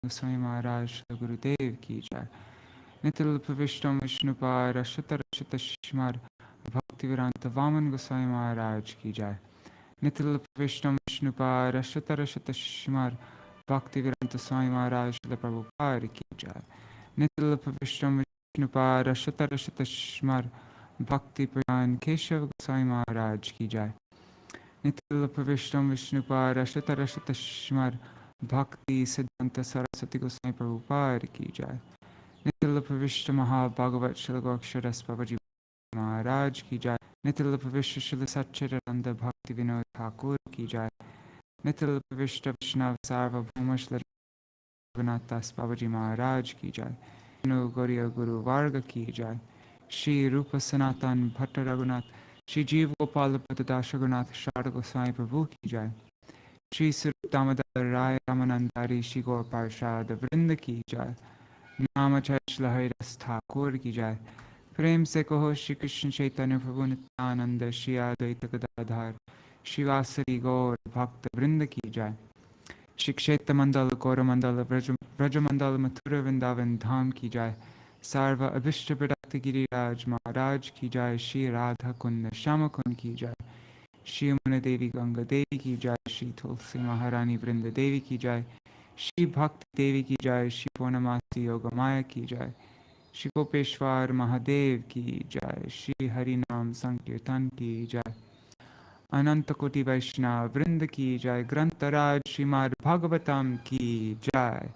Goswami Maharaj Gurudev ki jai. Nitil Pavishtam Vishnupad Rashata Rashata Shishmar Bhaktivedanta Vaman Goswami Maharaj ki jai. Nitil Pavishtam Vishnupad Rashata Rashata Shishmar Bhaktivedanta Swami Maharaj Srila Prabhupada ki jai. Nitil Pavishtam Vishnupad Rashata Rashata Shishmar Bhakti Pradhan Keshav Goswami Maharaj ki jai. Nitil Pavishtam Vishnupad Rashata Rashata Shishmar Bhakti Siddhanta Saraswati Goswami Prabhupada ki jai. Nitil Pavishta Mahā-Bhagavat Śrīla Gokṣaras Babaji Maharaj ki jai. Nitil Pavishta Śrīla Satchidananda Bhakti Vinod Thakur ki jai. Nitil Pavishta Vaishnava Sarvabhauma Śrīla Raghunath Das Babaji Maharaj ki jai. No Gauriya Guru Varga ki jai. Shri Rupa Sanatan Bhatta Raghunath Shri Jiva Gopala Bhatta Raghunath Sharda Goswami Prabhu ki jai. Shri Sri Damodar Raya Ramanandari Shri Gaur Parshad Vrinda ki jai. Namacharya Haridas Thakur ki jai. Prem se kaho Shri Krishna Chaitanya Prabhu Nityananda Shri Advaita Gadadhar Shri Vasari Gaur Bhakta Vrinda ki jai. Shri Kshetra Mandala Gaura Mandala Vraja Mandala Mathurā Vrindavan Dham ki jai. Sarva Abhishta Pradakta Giriraj Maharaj ki jai. Shri Radha Kunda Shama Kund ki jai. Shri Yamuna Devi Ganga Devi ki jai. Shri Tulsi Maharani Vrinda Devi ki jai. Shri Bhakti Devi ki jai. Shri Purnamasi Yogamaya ki jai. Shri Gopeshwar Mahadev ki jai. Shri Harinam Sankirtan ki jai. Ananta Koti Vaishnava Vrinda ki jai. Grantaraj Śrīmad-Bhāgavatam ki jai.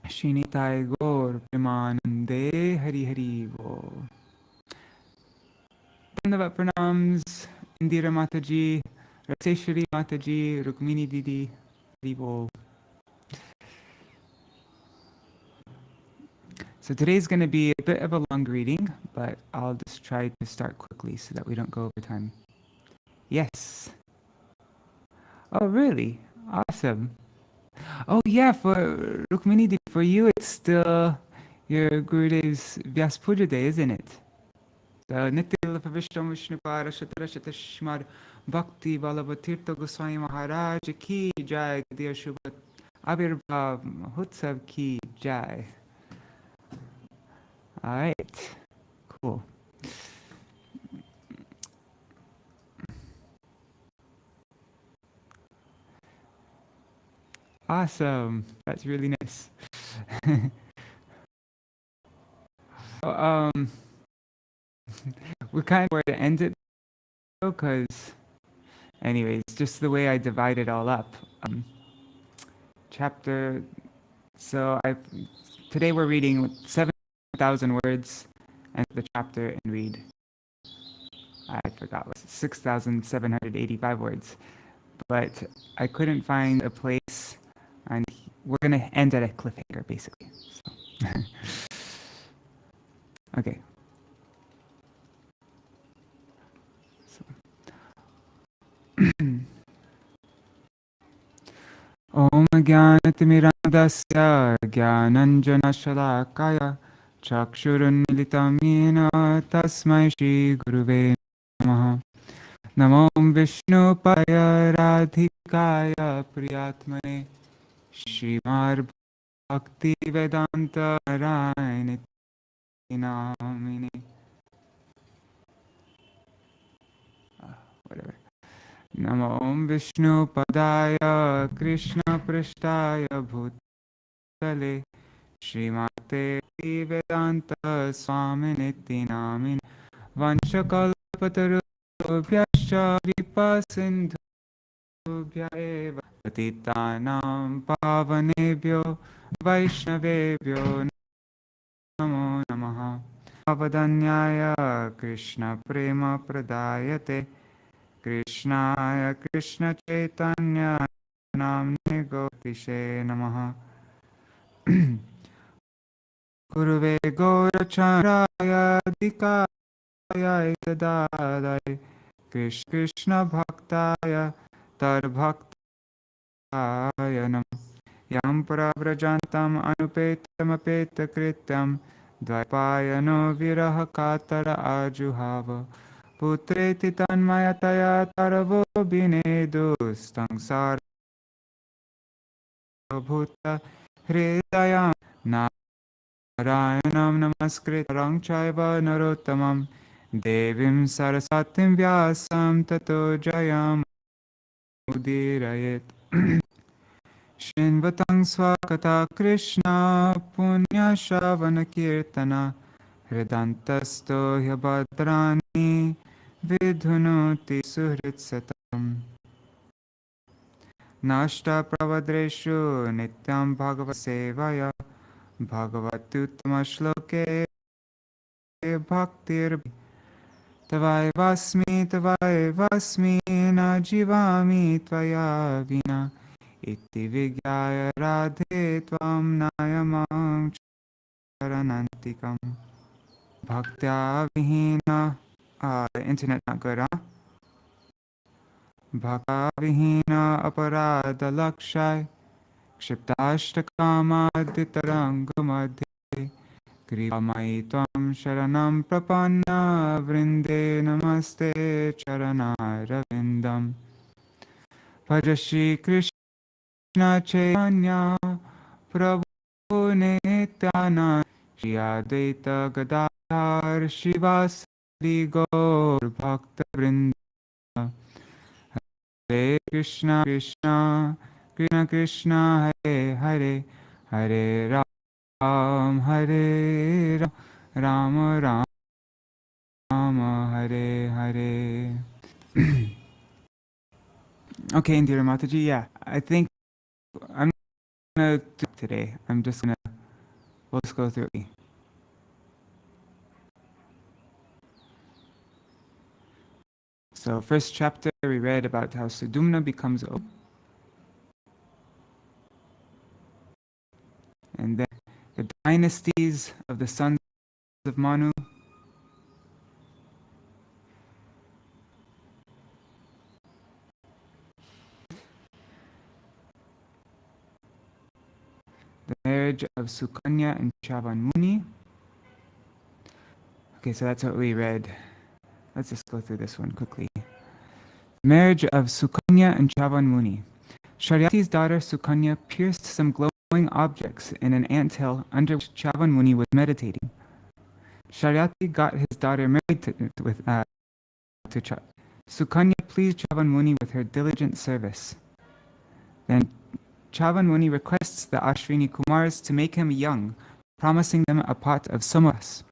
Shri Nitai Gaur Premanande Hari Hari Bo. Dandavat Pranams, Indira Mataji, Raseshwari Mataji, Rukmini Didi, Hari Bo. So today's going to be a bit of a long reading, but I'll just try to start quickly so that we don't go over time. Yes. Oh, really? Awesome. Oh, yeah, for Rukmini, for you, it's still your Gurudev's Vyas Puja Day, isn't it? So, Nityala Pavishtam Vishnupad Rashata Rashata Shishmar Bhakti Vallabha Goswami Maharaj ki jai. Dear Shubha Avirbhav Mahotsav ki jai. All right, cool. Awesome, that's really nice. We're kind of where to end it because, anyways, just the way I divide it all up. Chapter. So today we're reading 7,000 words, and the chapter and read. I forgot, was 6,785 words, but I couldn't find a place, and we're gonna end at a cliffhanger, basically. So. Okay. So. Om Jnanatimirandasya Jnananjanashalakaya Chakshurunmilitam Yena Tasmai Shri Guruve Namaha. Namo Vishnupaya Radhikaya Priyatmane Śrīmad Bhakti Vedanta Rāyane Namine. Whatever. Namo Vishnupadaya Krishna Prishtaya Bhutale Śrīmate Vedanta Swaminiti Namine Vanchakalpatarubhyascha Kripa Sindhubhya eva Patitanam Pavanebhyo Vaishnavebhyo Namo Namaha. Avadanyaya Krishna Prema Pradayate Krishnaya Krishna Chaitanya Namne Gopishe Namaha. Guruve Gauracharaya Dikaya Itadadai Krishna Bhaktaya Tad Bhaktaya Nam Yam Prabrajantam Anupetam Apeta Kritam Dvaipayano Viraha Katara Ajuhava Putreti Tanmayataya Taravo Binedus Tangsara bhuta hridayam Narayanam namaskritarang chaiva narottamam Devim Saraswatim Vyasam Tato Jayam Udirayet Shinvatang Swakata Krishna Punya Shavana Kirtana Hridantasto Hyabadrani Vidhunoti Suhritsatam Nashta Pravadreshu Nityam Bhagava Sevaya Bhagavatuttama Shloke Bhaktir Tavai Vasmi Na Jivami Tvaya Vina Iti Vigyaya Radhe Tvam Nayamam Charanantikam Bhaktya Vihina the internet not good, huh? Bhakta Vihina Aparada Lakshai Kshiptashtakama Ditarangamadhe Kripamai Tvam Sharanam Prapanna Vrinde Namaste Charanaravindam Bhajashi Krishna Chaitanya Prabhu Nityananda Shri Advaita Gadadhar Shivasadi Gaur Bhakta Vrinda Hare Krishna Krishna Krishna Krishna Hare Hare Hare Ram Hare Ram Ram Ram Hare Hare. Okay, Indira Mataji, yeah, I think I'm gonna do today. We'll just go through it. So first chapter we read about how Sudumna becomes old. And then the dynasties of the sons of Manu. The marriage of Sukanya and Chavan Muni. Okay, so that's what we read. Let's just go through this one quickly. Marriage of Sukanya and Chavan Muni. Sharyati's daughter Sukanya pierced some glowing objects in an anthill under which Chavan Muni was meditating. Sharyati got his daughter married to Sukanya pleased Chavan Muni with her diligent service. Then Chavan Muni requests the Ashwini Kumars to make him young, promising them a pot of samoras.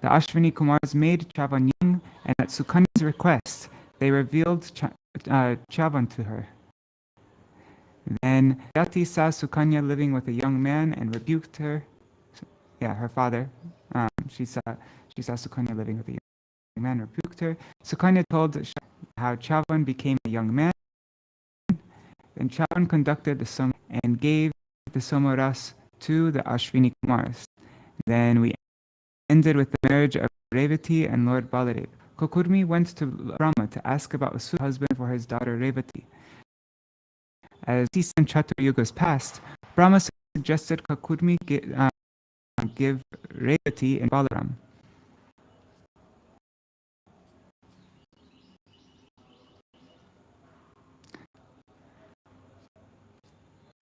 The Ashwini Kumars made Chavan young, and at Sukanya's request, they revealed Chavan to her. Then Yati saw Sukanya living with a young man and rebuked her. Yeah, her father. She saw Sukanya living with a young man and rebuked her. Sukanya told how Chavan became a young man. Then Chavan conducted the sum and gave the samoras to the Ashwini Kumars. Then we ended with the marriage of Revati and Lord Baladev. Kokurmi went to Brahma to ask about a suitable husband for his daughter Revati. As Sisa and Chatur Yugas passed, Brahma suggested Kokurmi give Revati and Balaram.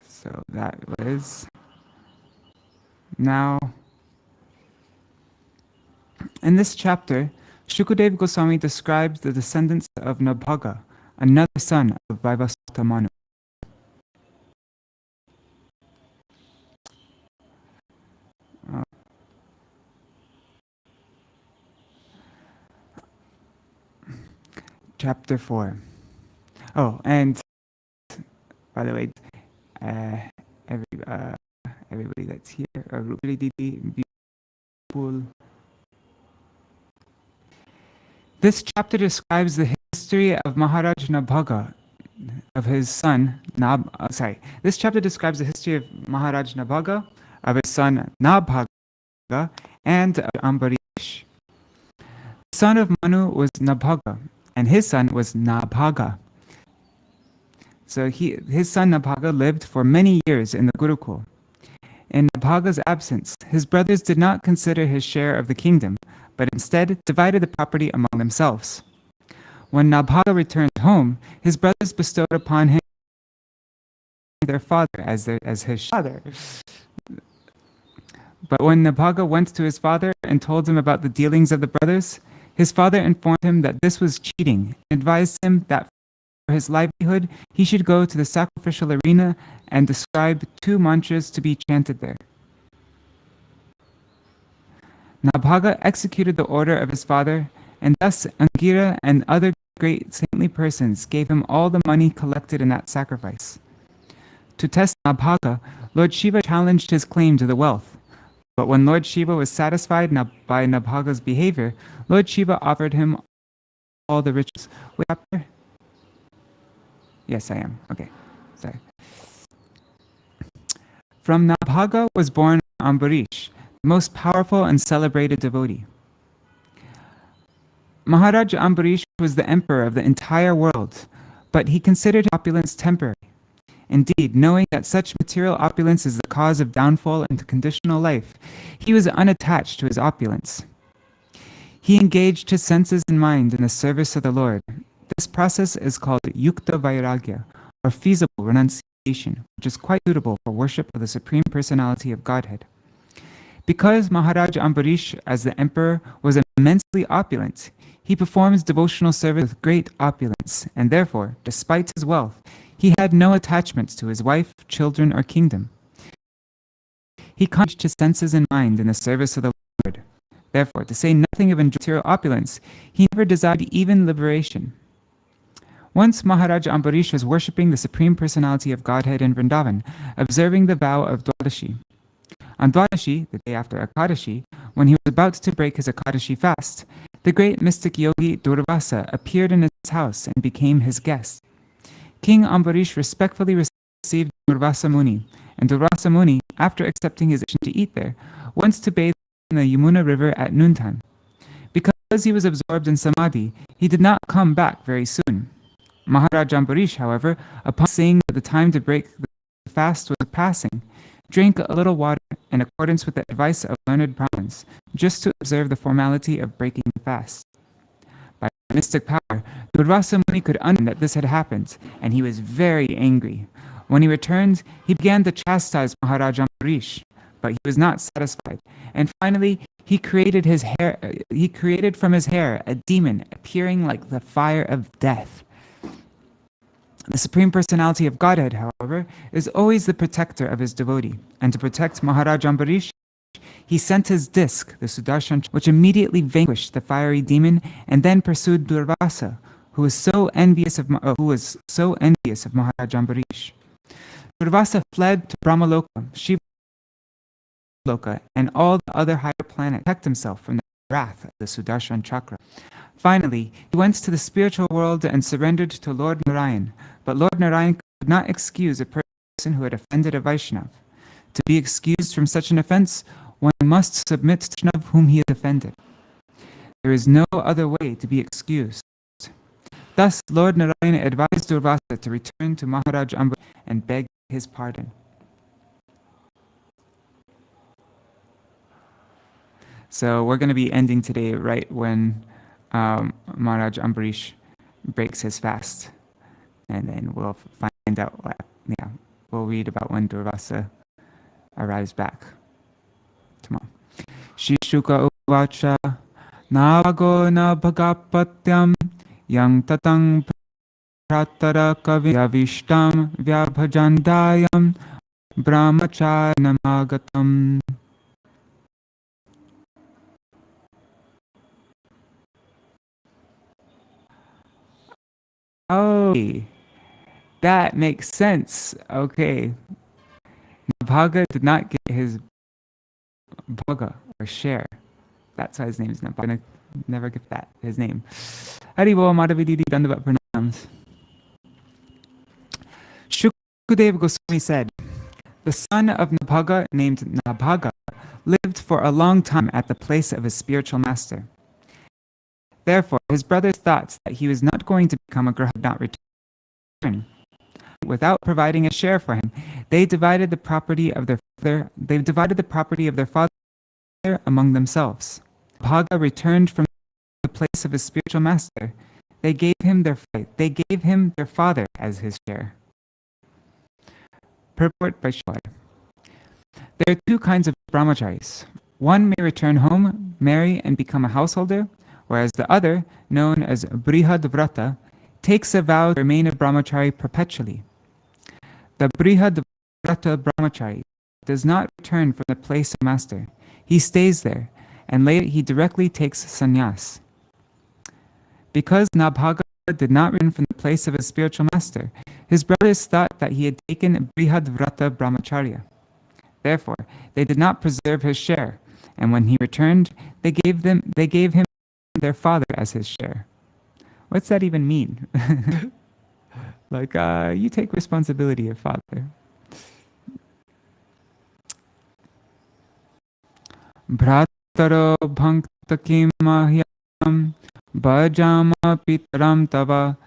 So that was now. In this chapter, Shukadeva Goswami describes the descendants of Nābhāga, another son of Vaivasvata Manu. Chapter 4. Oh, and by the way, everybody that's here, really beautiful. This chapter describes the history of Mahārāja Nābhāga, of his son This chapter describes the history of Mahārāja Nābhāga, of his son Nābhāga, and of Ambariṣa. The son of Manu was Nābhāga, and his son was Nābhāga. So his son Nābhāga lived for many years in the Gurukul. In Nābhāga's absence, his brothers did not consider his share of the kingdom, but instead divided the property among themselves. When Nābhāga returned home, his brothers bestowed upon him their father as his father. But when Nābhāga went to his father and told him about the dealings of the brothers, his father informed him that this was cheating, and advised him that for his livelihood he should go to the sacrificial arena and describe 2 mantras to be chanted there. Nābhāga executed the order of his father, and thus Angira and other great saintly persons gave him all the money collected in that sacrifice. To test Nābhāga, Lord Shiva challenged his claim to the wealth. But when Lord Shiva was satisfied by Nābhāga's behavior, Lord Shiva offered him all the riches. Wait, chapter? Yes, I am. Okay, sorry. From Nābhāga was born Ambariṣa, the most powerful and celebrated devotee. Mahārāja Ambariṣa was the emperor of the entire world, but he considered opulence temporary. Indeed, knowing that such material opulence is the cause of downfall into conditional life, he was unattached to his opulence. He engaged his senses and mind in the service of the Lord. This process is called yukta vairagya, or feasible renunciation, which is quite suitable for worship of the Supreme Personality of Godhead. Because Mahārāja Ambariṣa, as the emperor, was immensely opulent, he performs devotional service with great opulence, and therefore, despite his wealth, he had no attachments to his wife, children, or kingdom. He concentrated his senses and mind in the service of the Lord. Therefore, to say nothing of material opulence, he never desired even liberation. Once Mahārāja Ambariṣa was worshipping the Supreme Personality of Godhead in Vrindavan, observing the vow of Dvādaśī. On Dvādaśī, the day after Ekadashi, when he was about to break his Ekadashi fast, the great mystic yogi Durvāsā appeared in his house and became his guest. King Ambariṣa respectfully received Durvāsā Muni, and Durvāsā Muni, after accepting his invitation to eat there, went to bathe in the Yamuna river at noontime. Because he was absorbed in samadhi, he did not come back very soon. Mahārāja Ambariṣa, however, upon seeing that the time to break the fast was passing, drank a little water in accordance with the advice of learned Brahmins, just to observe the formality of breaking the fast. By mystic power, Durvāsā Muni could understand that this had happened, and he was very angry. When he returned, he began to chastise Mahārāja Ambariṣa, but he was not satisfied, and finally he created from his hair a demon appearing like the fire of death. The Supreme Personality of Godhead, however, is always the protector of his devotee, and to protect Mahārāja Ambariṣa, he sent his disc, the Sudarshan, which immediately vanquished the fiery demon and then pursued Durvāsā, who was so envious of Mahārāja Ambariṣa. Durvāsā fled to Brahmaloka, Shiva Loka, and all the other higher planets to protect himself from the wrath of the Sudarshan Chakra. Finally, he went to the spiritual world and surrendered to Lord Narayan, but Lord Narayan could not excuse a person who had offended a Vaishnava. To be excused from such an offense, one must submit to Vaishnava whom he has offended. There is no other way to be excused. Thus, Lord Narayan advised Durvāsā to return to Mahārāja Ambariṣa and beg his pardon. So we're going to be ending today right when Mahārāja Ambariṣa breaks his fast, and then we'll find out we'll read about when Durvāsā arrives back tomorrow. Shishuka uvacha nābhago nābhagapatyam yang tatang pratara kavyavishtam vyabhajandayam brahmacharyanamagatam. Oh, that makes sense. Okay. Nābhāga did not get his bhaga or share. That's why his name is Nābhāga. I'm going to never give that his name. Haribol Madhavididi Dandavat Pranams. Shukadeva Goswami said, the son of Nābhāga named Nābhāga lived for a long time at the place of his spiritual master. Therefore, his brothers thought that he was not going to become a Graha, not return. Without providing a share for him, they divided the property of their father among themselves. Nābhāga returned from the place of his spiritual master. They gave him their father as his share. Purport by Shwar. There are two kinds of brahmacharis. One may return home, marry, and become a householder, whereas the other, known as brihad vrata, takes a vow to remain a brahmachari perpetually. The brihad vrata brahmachari does not return from the place of master. He stays there, and later he directly takes sannyas. Because Nābhāga did not return from the place of his spiritual master, his brothers thought that he had taken brihad vrata brahmacharya. Therefore, they did not preserve his share, and when he returned, they gave him their father as his share. What's that even mean? Like, you take responsibility of father. Bhrataro bhankta kim mahyam bhajama pitaram tava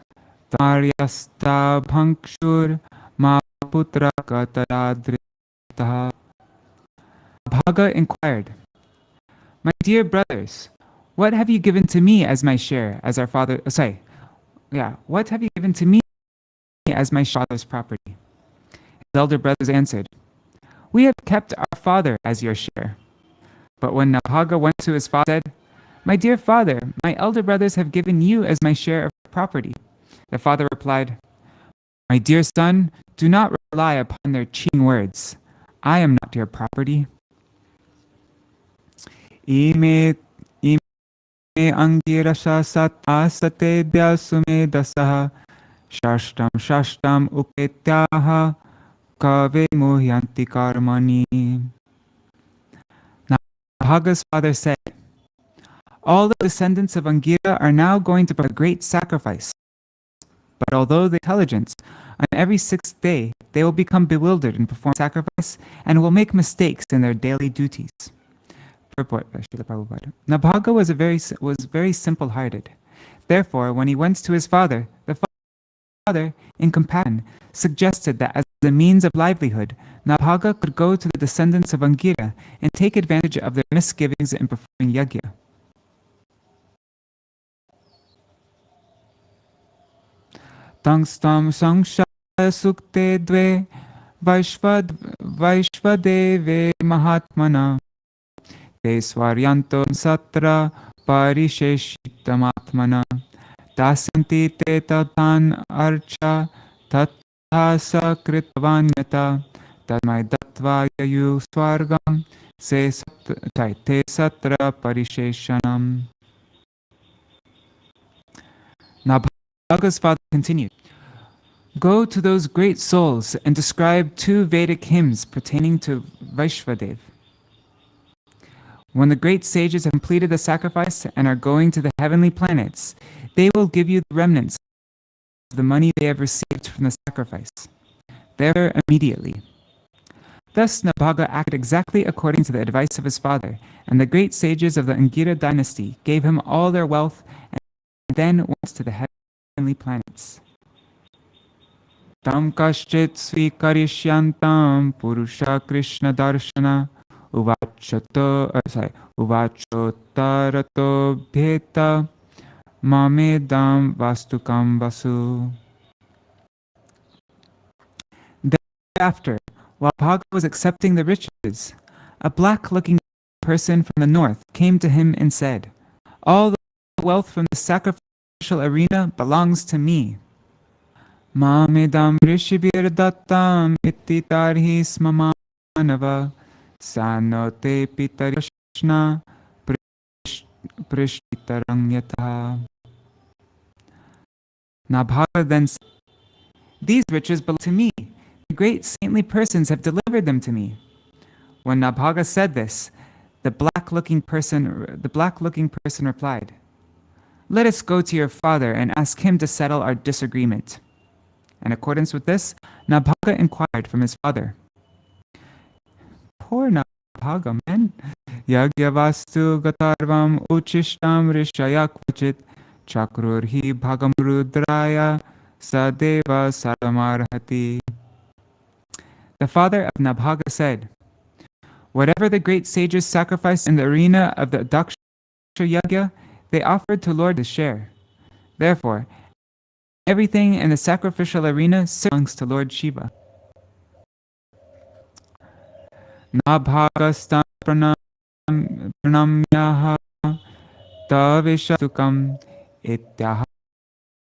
taryasta bhankshur ma putra kataradritaha. Bhaga inquired, "My dear brothers, what have you given to me as my share, as our father? What have you given to me as my father's property?" His elder brothers answered, "We have kept our father as your share." But when Nābhāga went to his father, said, "My dear father, my elder brothers have given you as my share of property." The father replied, "My dear son, do not rely upon their cheating words. I am not your property. Ime Ambariṣa Mahārāja sume dasaha shashtam upetyaha kave muhyanti karmani. Nābhāga's father said, "All the descendants of Angira are now going to perform a great sacrifice. But although they are intelligent, on every sixth day they will become bewildered in performing sacrifice and will make mistakes in their daily duties." Purport by Srila Prabhupada. Nābhāga was very simple-hearted. Therefore, when he went to his father, the father, in compassion, suggested that as a means of livelihood, Nābhāga could go to the descendants of Angira and take advantage of their misgivings in performing yajna. Tangstam saṅśāya sukte dve vaishvadeve mahatmana te swaryanto satra parisheshitamatmana tasyanti te tatan archa tathasa kritavanyata tasmai dattva yayu swargam te satra parisheshanam. Nābhāga's father continued, "Go to those great souls and describe 2 Vedic hymns pertaining to Vaishvadev. When the great sages have completed the sacrifice and are going to the heavenly planets, they will give you the remnants of the money they have received from the sacrifice. Therefore, immediately." Thus, Nābhāga acted exactly according to the advice of his father, and the great sages of the Angira dynasty gave him all their wealth and then went to the heavenly planets. Tam kaśchit svikarishyantam purusha Kṛṣṇa darshana uvachotarato bheta mamedam vastukam vasu. Thereafter, while Bhaga was accepting the riches, a black-looking person from the north came to him and said, "All the wealth from the sacrificial arena belongs to me." Mamedam rishibir dattam iti tarhi smamanava sanote pitarishna prishitarangyata. Nābhāga then said, "These riches belong to me. The great saintly persons have delivered them to me." When Nābhāga said this, the black-looking person replied, "Let us go to your father and ask him to settle our disagreement." In accordance with this, Nābhāga inquired from his father. Poor Nābhāga, man. Yagyavastu gatarvam uchishtam rishaya kvachit chakrurhi bhagam rudraya sadeva saramarhati. The father of Nābhāga said, "Whatever the great sages sacrificed in the arena of the Daksha Yajna, they offered to Lord to share. Therefore, everything in the sacrificial arena belongs to Lord Shiva." Nābhāgastam pranamyaha tavishatukam ityaha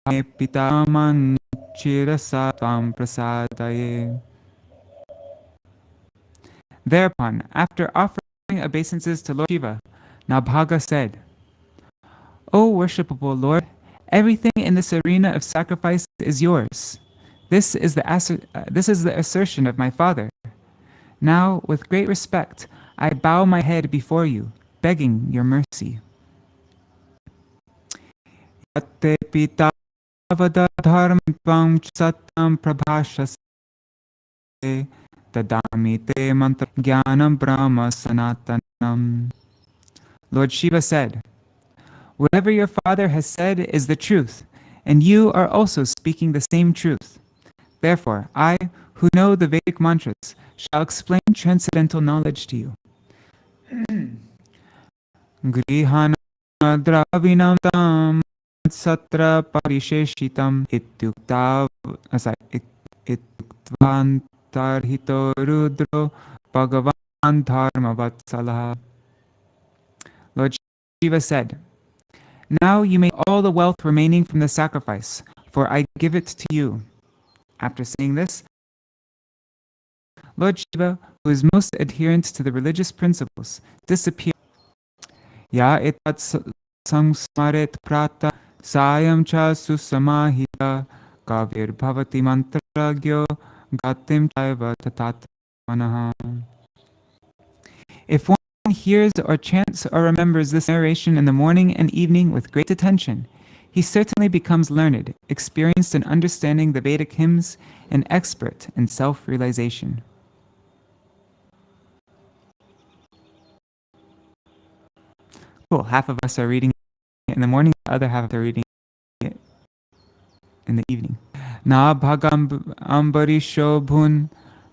pitaman chirasatvam prasadaye. Thereupon, after offering obeisances to Lord Shiva, Nābhāga said, O worshipable Lord, everything in this arena of sacrifice is yours. This is the assertion of my father. Now, with great respect, I bow my head before you, begging your mercy. Yatte pita vada dharmam satam prabhashase tadami te mantra jnanam brahma sanatanam. Lord Shiva said, whatever your father has said is the truth, and you are also speaking the same truth. Therefore, I, who know the Vedic mantras, shall explain transcendental knowledge to you. Grihana dravinam tam satra parisheshitam ityuktvantarhito rudro bhagavan dharmavatsalah. Lord Shiva said, now you may all the wealth remaining from the sacrifice, for I give it to you. After saying this, Lord Shiva, who is most adherent to the religious principles, disappeared. Ya etat samsmaret prata sayam cha susamahita kavir bhavati mantragyo gatim chaiva tatatmanaha. If one hears or chants or remembers this narration in the morning and evening with great attention, he certainly becomes learned, experienced in understanding the Vedic hymns, and expert in self-realization. Cool. Half of us are reading it in the morning, the other half are reading it in the evening. Nābhāga Ambariṣa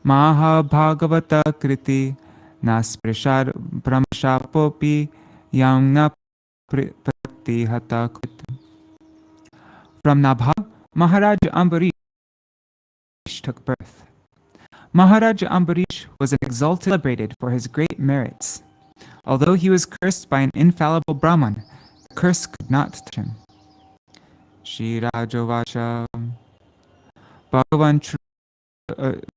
Mahārāja kriti nasprashar brahmashapopi yamna pratihata krit. From Nābhāga, Maharaja Ambariṣa took birth. Maharaja Ambariṣa was an exalted, celebrated for his great merits. Although he was cursed by an infallible Brahman, the curse could not touch him. Śrīmad-Bhāgavatam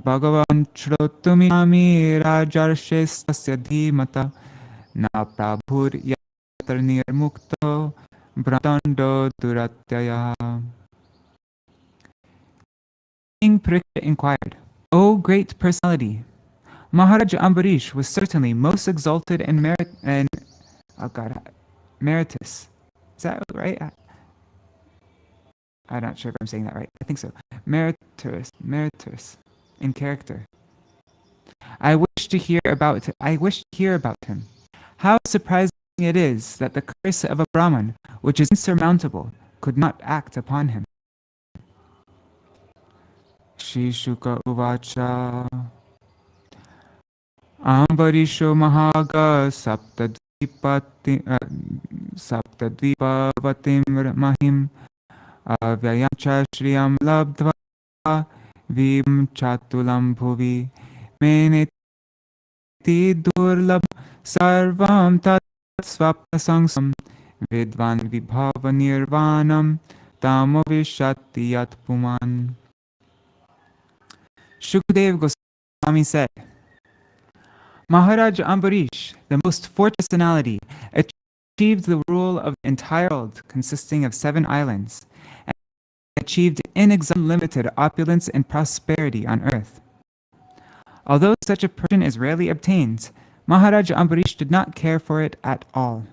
Bhagavan Chrotumami Rajarshestasya dhimata na prabhur yatar nirmukto brahmando duratyaya. King Parikshit inquired, O great personality, Maharaja Ambariṣa was certainly most exalted and meritorious. Is that right? I'm not sure if I'm saying that right. I think so. Meritorious in character. I wish to hear about him. How surprising it is that the curse of a Brahman, which is insurmountable, could not act upon him. Shri Shuka Uvacha Ambariṣa Mahārāja saptadvipavatim mahim avyayam cha shriyam labdva vim chatulam bhuvi meneti durlabh sarvam tat svapta sangsam vidvan vibhava nirvanam tamovishati yat puman. Shukadeva Goswami said, Maharaja Ambariṣa, the most fortunate personality, achieved the rule of the entire world consisting of 7 islands, and achieved unlimited opulence and prosperity on earth. Although such a person is rarely obtained, Maharaja Ambariṣa did not care for it at all,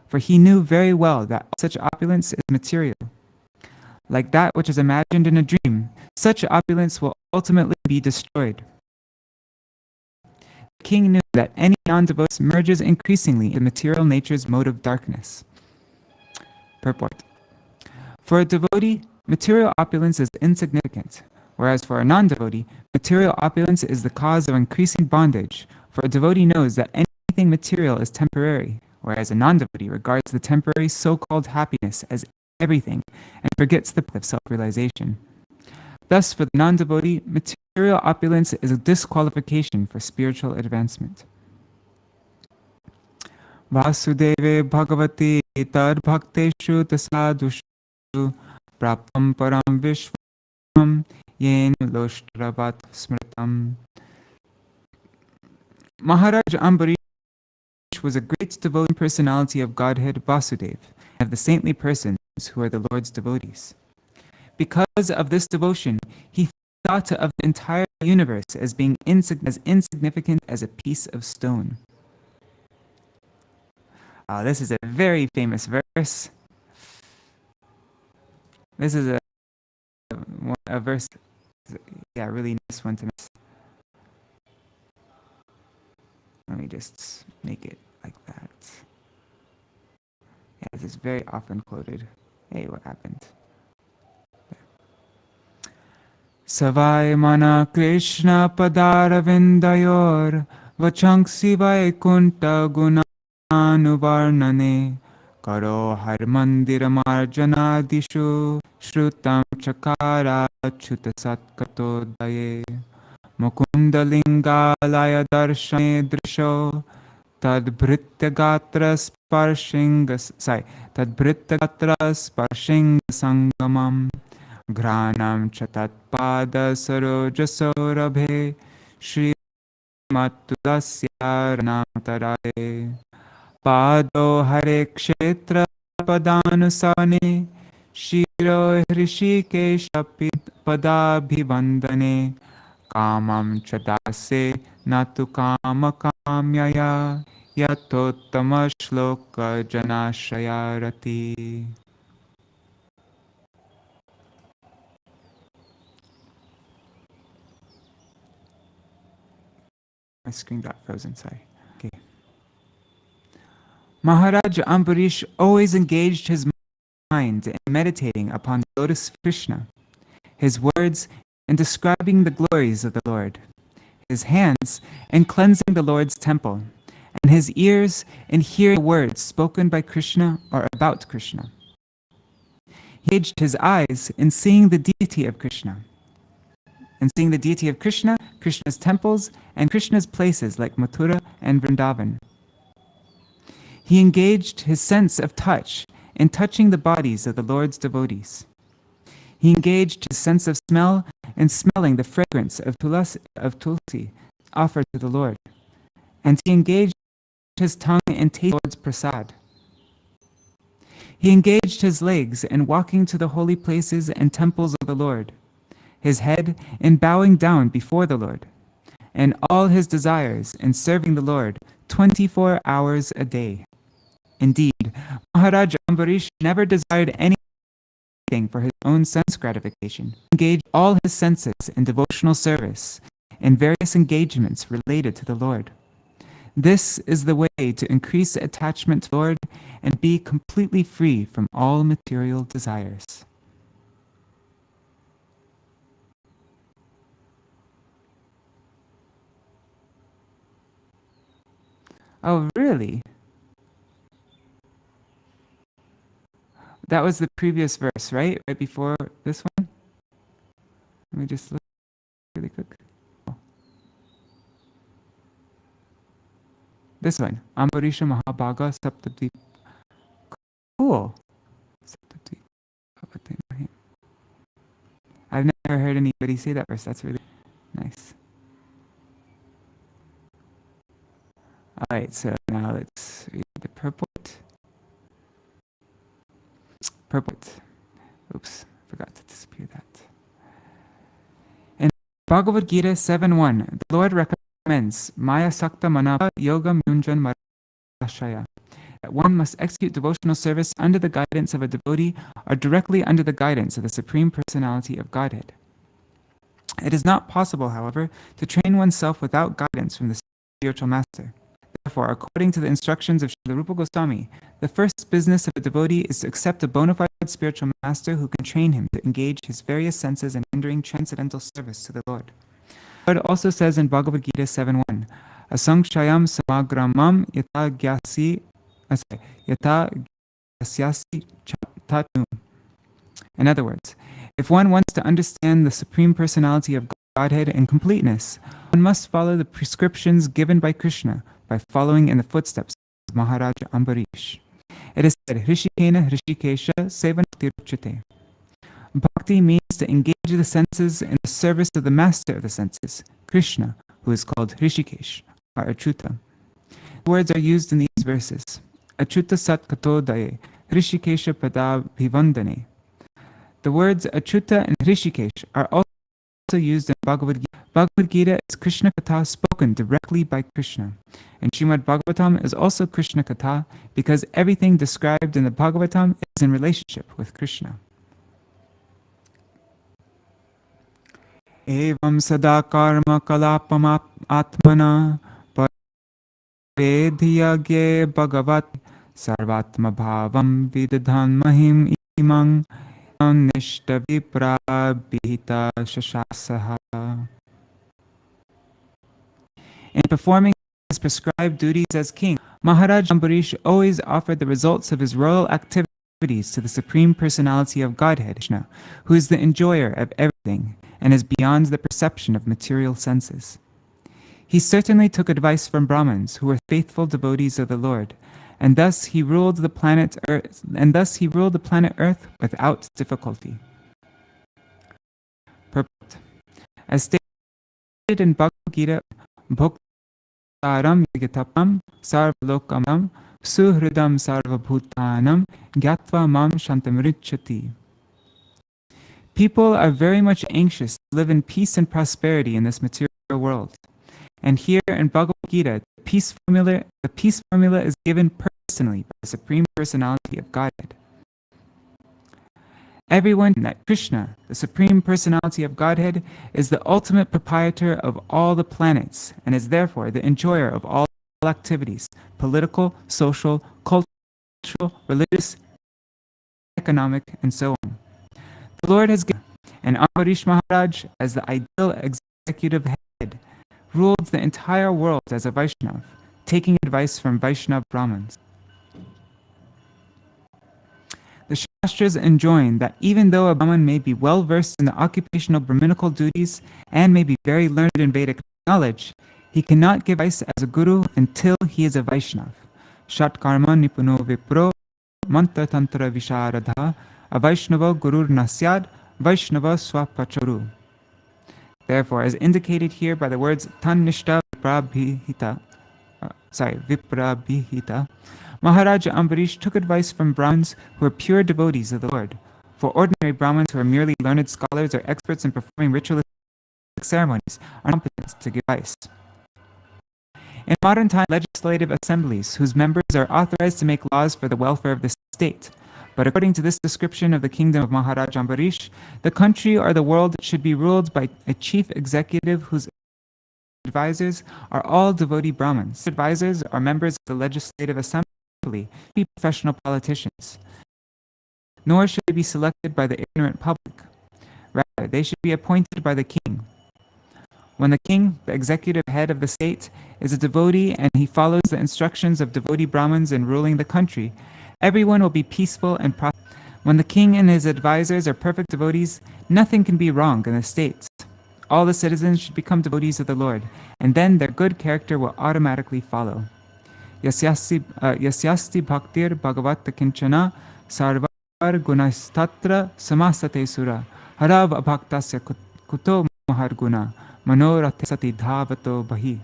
for he knew very well that such opulence is material. Like that which is imagined in a dream, such opulence will ultimately be destroyed. The king knew that any non-devotee merges increasingly in material nature's mode of darkness. Purport. For a devotee, material opulence is insignificant, whereas for a non-devotee, material opulence is the cause of increasing bondage, for a devotee knows that anything material is temporary, whereas a non-devotee regards the temporary so-called happiness as everything and forgets the path of self-realization. Thus, for the non-devotee, material opulence is a disqualification for spiritual advancement. Vasudeve Bhagavati Tad Bhakteshu Tasadushu Praptam Param Vishvam Yen Loshtravat Smritam. Maharaj Ambariṣa was a great devoting personality of Godhead Vasudeva, and of the saintly persons who are the Lord's devotees. Because of this devotion, he thought of the entire universe as being as insignificant as a piece of stone. This is a very famous verse. This is a verse, yeah, really nice one to miss. Let me just make it like that. Yeah, this is very often quoted. Hey, what happened? Savai mana Krishna padaravindayor vachanksi vaikunta gunanuvarnane karo har mandira marjanadishu shrutam chakara chuta satkato daye mukunda lingalaya darshane drisho tadbhritya gatra sparshinga sangamam Granam chatatpada sarojasorabhe Śrīmad-Bhāgavatam ranamtarare Pado hare kshetra padanusane Shiro hrishikesha padabhivandane Kamam chadase natu kama kamyaya Yatottama shloka janashayarati. My screen got frozen, sorry. Okay. Maharaj Ambariṣa always engaged his mind in meditating upon the lotus Kṛṣṇa, his words in describing the glories of the Lord, his hands in cleansing the Lord's temple, and his ears in hearing the words spoken by Kṛṣṇa or about Kṛṣṇa. He engaged his eyes in seeing the deity of Kṛṣṇa, Krishna's temples, and Krishna's places like Mathurā and Vrindavan. He engaged his sense of touch in touching the bodies of the Lord's devotees. He engaged his sense of smell in smelling the fragrance of tulsi offered to the Lord. And he engaged his tongue in tasting the Lord's prasad. He engaged his legs in walking to the holy places and temples of the Lord, his head in bowing down before the Lord, and all his desires in serving the Lord 24 hours a day. Indeed, Maharaj Ambariṣa never desired anything for his own sense gratification. He engaged all his senses in devotional service and various engagements related to the Lord. This is the way to increase attachment to the Lord and be completely free from all material desires. Oh, really? That was the previous verse, right? Right before this one? Let me just look really quick. Oh. This one. Ambariṣa Mahārāja Saptadvip. Cool. I've never heard anybody say that verse. That's really nice. Alright, so now let's read the purport. Oops, forgot to disappear that. In Bhagavad Gita 7.1, the Lord recommends Maya Sakta Manapa Yoga Myunjan Marashaya, that one must execute devotional service under the guidance of a devotee or directly under the guidance of the Supreme Personality of Godhead. It is not possible, however, to train oneself without guidance from the spiritual master. Therefore, according to the instructions of Srila Rupa Goswami, the first business of a devotee is to accept a bona fide spiritual master who can train him to engage his various senses in rendering transcendental service to the Lord. The Lord also says in Bhagavad Gita 7.1, Asankshayam samagramam yata gyasyasi tatnu. In other words, if one wants to understand the Supreme Personality of Godhead in completeness, one must follow the prescriptions given by Kṛṣṇa by following in the footsteps Mahārāja Ambariṣa. It is said, Hrishikena Hrishikesha Sevanaktiruchyate. Bhakti means to engage the senses in the service of the master of the senses, Kṛṣṇa, who is called Hrishikesh, or Achyuta. Words are used in these verses. Achyuta Sat Katodaye, Hrishikesha Pada Bhivandane. The words Achyuta and Hrishikesh are also used in Bhagavad Gita. Bhagavad Gita is Kṛṣṇa Katha spoken directly by Kṛṣṇa. And Śrīmad-Bhāgavatam is also Kṛṣṇa Katha because everything described in the Bhagavatam is in relationship with Kṛṣṇa. Evam sada karma kalapam atmana paredhyagye bhagavat sarvatma bhavam vidadhan mahim imang nishta vipra bhita shashasaha. In performing his prescribed duties as king, Mahārāja Ambariṣa always offered the results of his royal activities to the Supreme Personality of Godhead, Kṛṣṇa, who is the enjoyer of everything and is beyond the perception of material senses. He certainly took advice from Brahmins who were faithful devotees of the Lord, and thus he ruled the planet Earth, without difficulty. Purport. As stated in Bhagavad Gita, Bhoktaram yagatapam sarvalokamam suhridam sarvabhutanam gyatva mam shantamrichati. People are very much anxious to live in peace and prosperity in this material world. And here in Bhagavad Gita, the peace formula is given personally by the Supreme Personality of Godhead. Everyone knows that Kṛṣṇa, the Supreme Personality of Godhead, is the ultimate proprietor of all the planets and is therefore the enjoyer of all activities, political, social, cultural, religious, economic, and so on. The Lord has given, and Ambariṣa Mahārāja, as the ideal executive head, rules the entire world as a Vaishnava, taking advice from Vaishnava Brahmins. The Shastras enjoin that even though a Brahmin may be well versed in the occupational Brahminical duties and may be very learned in Vedic knowledge, he cannot give advice as a guru until he is a Vaishnava. Shat karma nipuno vipro mantra tantra visharadha avaishnava gurur nasyad vaishnava swapachuru. Therefore, as indicated here by the words Tannishta Viprabhita, Mahārāja Ambariṣa took advice from Brahmins who are pure devotees of the Lord. For ordinary Brahmins who are merely learned scholars or experts in performing ritualistic ceremonies are not competent to give advice. In modern times, legislative assemblies whose members are authorized to make laws for the welfare of the state. But according to this description of the kingdom of Mahārāja Ambariṣa, the country or the world should be ruled by a chief executive whose advisors are all devotee Brahmins. Advisors are members of the legislative assembly, be professional politicians. Nor should they be selected by the ignorant public. Rather, they should be appointed by the king. When the king, the executive head of the state, is a devotee and he follows the instructions of devotee Brahmins in ruling the country, everyone will be peaceful and prosperous. When the king and his advisors are perfect devotees, nothing can be wrong in the state. All the citizens should become devotees of the Lord, and then their good character will automatically follow. Yasyasti bhaktir bhagavata kinchana sarvar gunastatra samasate sura harav abhaktasya kuto maharguna manorate sati dhavato bahi.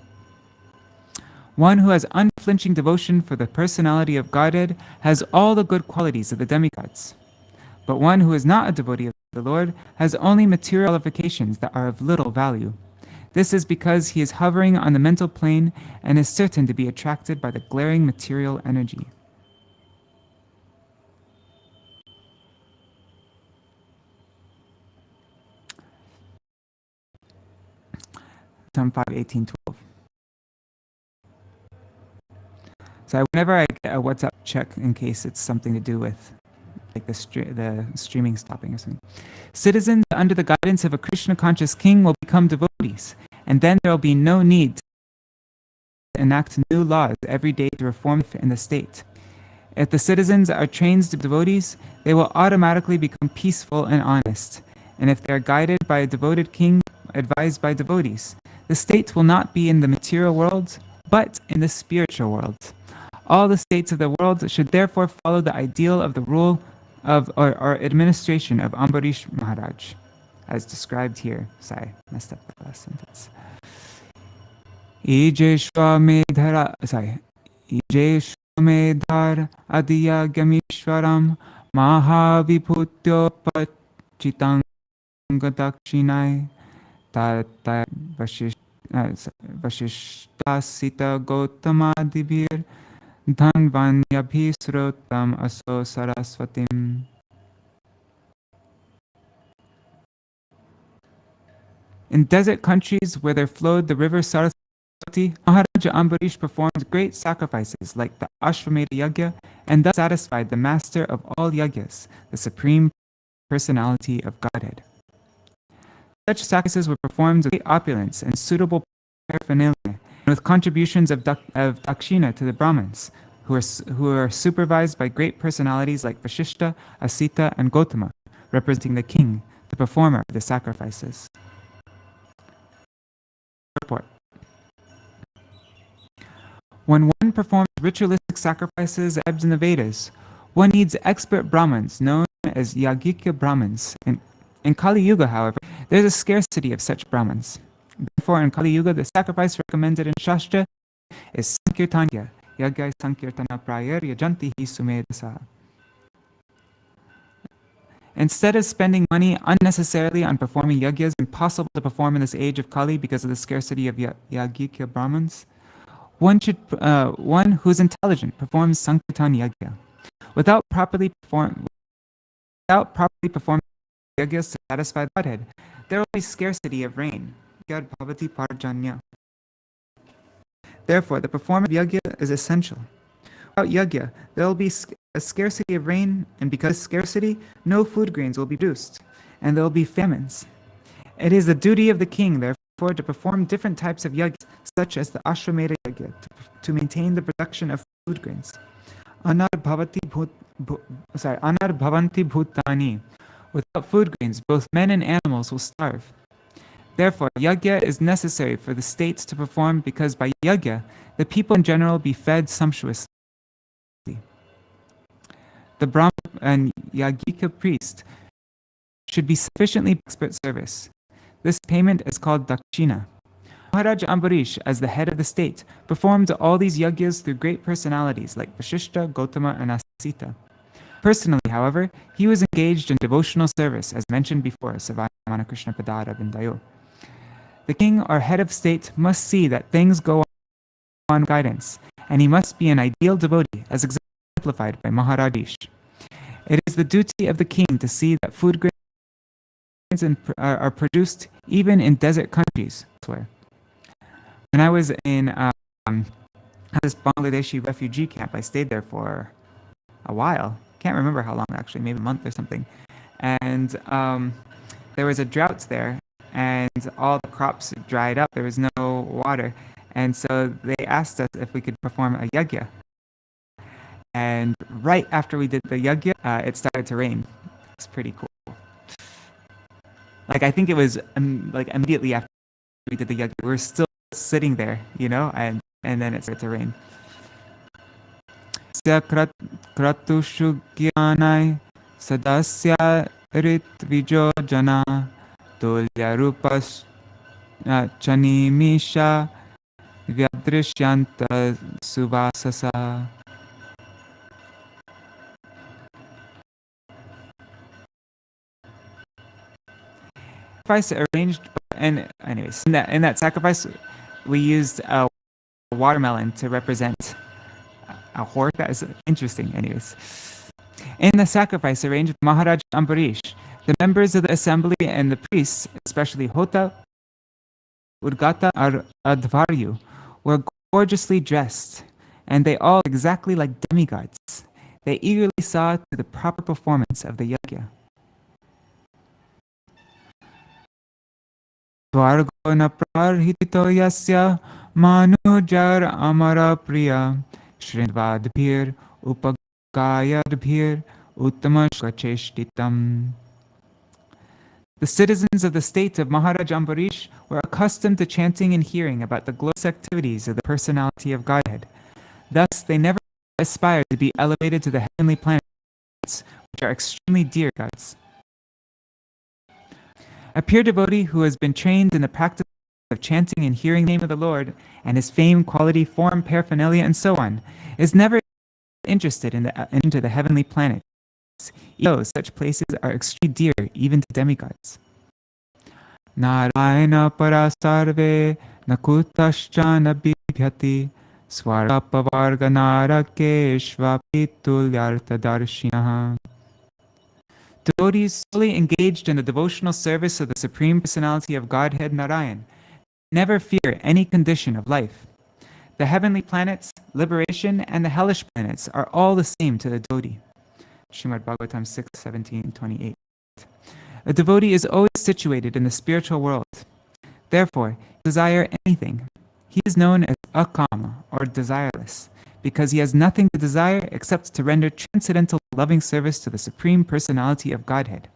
One who has unflinching devotion for the personality of Godhead has all the good qualities of the demigods. But one who is not a devotee of the Lord has only material qualifications that are of little value. This is because he is hovering on the mental plane and is certain to be attracted by the glaring material energy. Psalm 5:18-12. So whenever I get a WhatsApp check in case it's something to do with like the streaming stopping or something. Citizens under the guidance of a Krishna conscious king will become devotees, and then there will be no need to enact new laws every day to reform in the state. If the citizens are trained to devotees, they will automatically become peaceful and honest. And if they are guided by a devoted king, advised by devotees, the state will not be in the material world, but in the spiritual world. All the states of the world should therefore follow the ideal of the rule of or administration of Ambariṣa Mahārāja, as described here. Sorry, messed up the last sentence. Ijeshvamedhar adiyagamishwaram mahavibhutyopachitam dakshinai tata vasishtasita gotamadibir dhanvanyabhisrotam aso saraswatim. In desert countries where there flowed the river Saraswati, Maharaja Ambariṣa performed great sacrifices like the Ashvamedha Yajna and thus satisfied the master of all yajnas, the Supreme Personality of Godhead. Such sacrifices were performed with great opulence and suitable paraphernalia, and with contributions of Dakshina to the Brahmins, who are supervised by great personalities like Vasishta, Asita, and Gotama, representing the king, the performer of the sacrifices. Report. When one performs ritualistic sacrifices as in the Vedas, one needs expert Brahmins known as Yagika Brahmins. In Kali Yuga, however, there is a scarcity of such Brahmins. Therefore, in Kali Yuga, the sacrifice recommended in Shastra is Sankirtanya, Yagya Sankirtana Prayar Yajanti Hi Sumedasa. Instead of spending money unnecessarily on performing yagyas impossible to perform in this age of Kali because of the scarcity of Yagika Brahmins, one who's intelligent performs Sankirtan Yagya. Without properly performing yagyas to satisfy the Godhead, there will be scarcity of rain. Therefore, the performance of yagya is essential. Without yagya, there will be a scarcity of rain, and because of scarcity, no food grains will be produced, and there will be famines. It is the duty of the king, therefore, to perform different types of yagyas, such as the Ashvamedha Yajna, to maintain the production of food grains. Anar bhavanti bhutani. Without food grains, both men and animals will starve. Therefore, yajna is necessary for the states to perform, because by yajna, the people in general will be fed sumptuously. The Brahma and Yagika priest should be sufficiently expert service. This payment is called Dakshina. Maharaja Ambariṣa, as the head of the state, performed all these yagyas through great personalities like Vasishta, Gotama, and Asita. Personally, however, he was engaged in devotional service, as mentioned before, Savayamana Kṛṣṇa Padara Bindayo. The king or head of state must see that things go on guidance, and he must be an ideal devotee, as exemplified by Mahārāja. It is the duty of the king to see that food grains are produced even in desert countries. When I was in this Bangladeshi refugee camp, I stayed there for a while. Can't remember how long actually, maybe a month or something. And there was a drought there, and all the crops dried up. There was no water, and so they asked us if we could perform a yajna. And right after we did the yajna, it started to rain. It's pretty cool. Like, I think it was like immediately after we did the yajna, we were still sitting there, you know, and then it started to rain. Kratushu gyanai sadasya ritvijo jana tulya rupas chanimisha vyadrishyanta suvasasa. Sacrifice arranged, and anyways, in that sacrifice, we used a watermelon to represent a horse. That is interesting. Anyways, in the sacrifice arranged by Maharaja Ambariṣa, the members of the assembly and the priests, especially Hota, Udgata, Advaryu, were gorgeously dressed, and they all exactly like demigods. They eagerly saw to the proper performance of the yajna. Dvargona prarhitito yasya manujar amara priya Śrīmad-Bhāgavatam upagayadbhir uttamashkacheshtitam. The citizens of the state of Maharaja Ambariṣa were accustomed to chanting and hearing about the glorious activities of the personality of Godhead. Thus, they never aspire to be elevated to the heavenly planets, which are extremely dear gods. A pure devotee who has been trained in the practice of chanting and hearing the name of the Lord, and his fame, quality, form, paraphernalia, and so on, is never interested into the heavenly planets, even though such places are extremely dear even to demigods. Narayana parasarve nakutascha nabibhyati swargapavarga narakeshvapitulyartadarshinah. Devotees solely engaged in the devotional service of the Supreme Personality of Godhead Narayan never fear any condition of life. The heavenly planets, liberation, and the hellish planets are all the same to the devotee. Śrīmad-Bhāgavatam 6:17-28. A devotee is always situated in the spiritual world. Therefore, desire anything. He is known as akama, or desireless, because he has nothing to desire except to render transcendental loving service to the Supreme Personality of Godhead.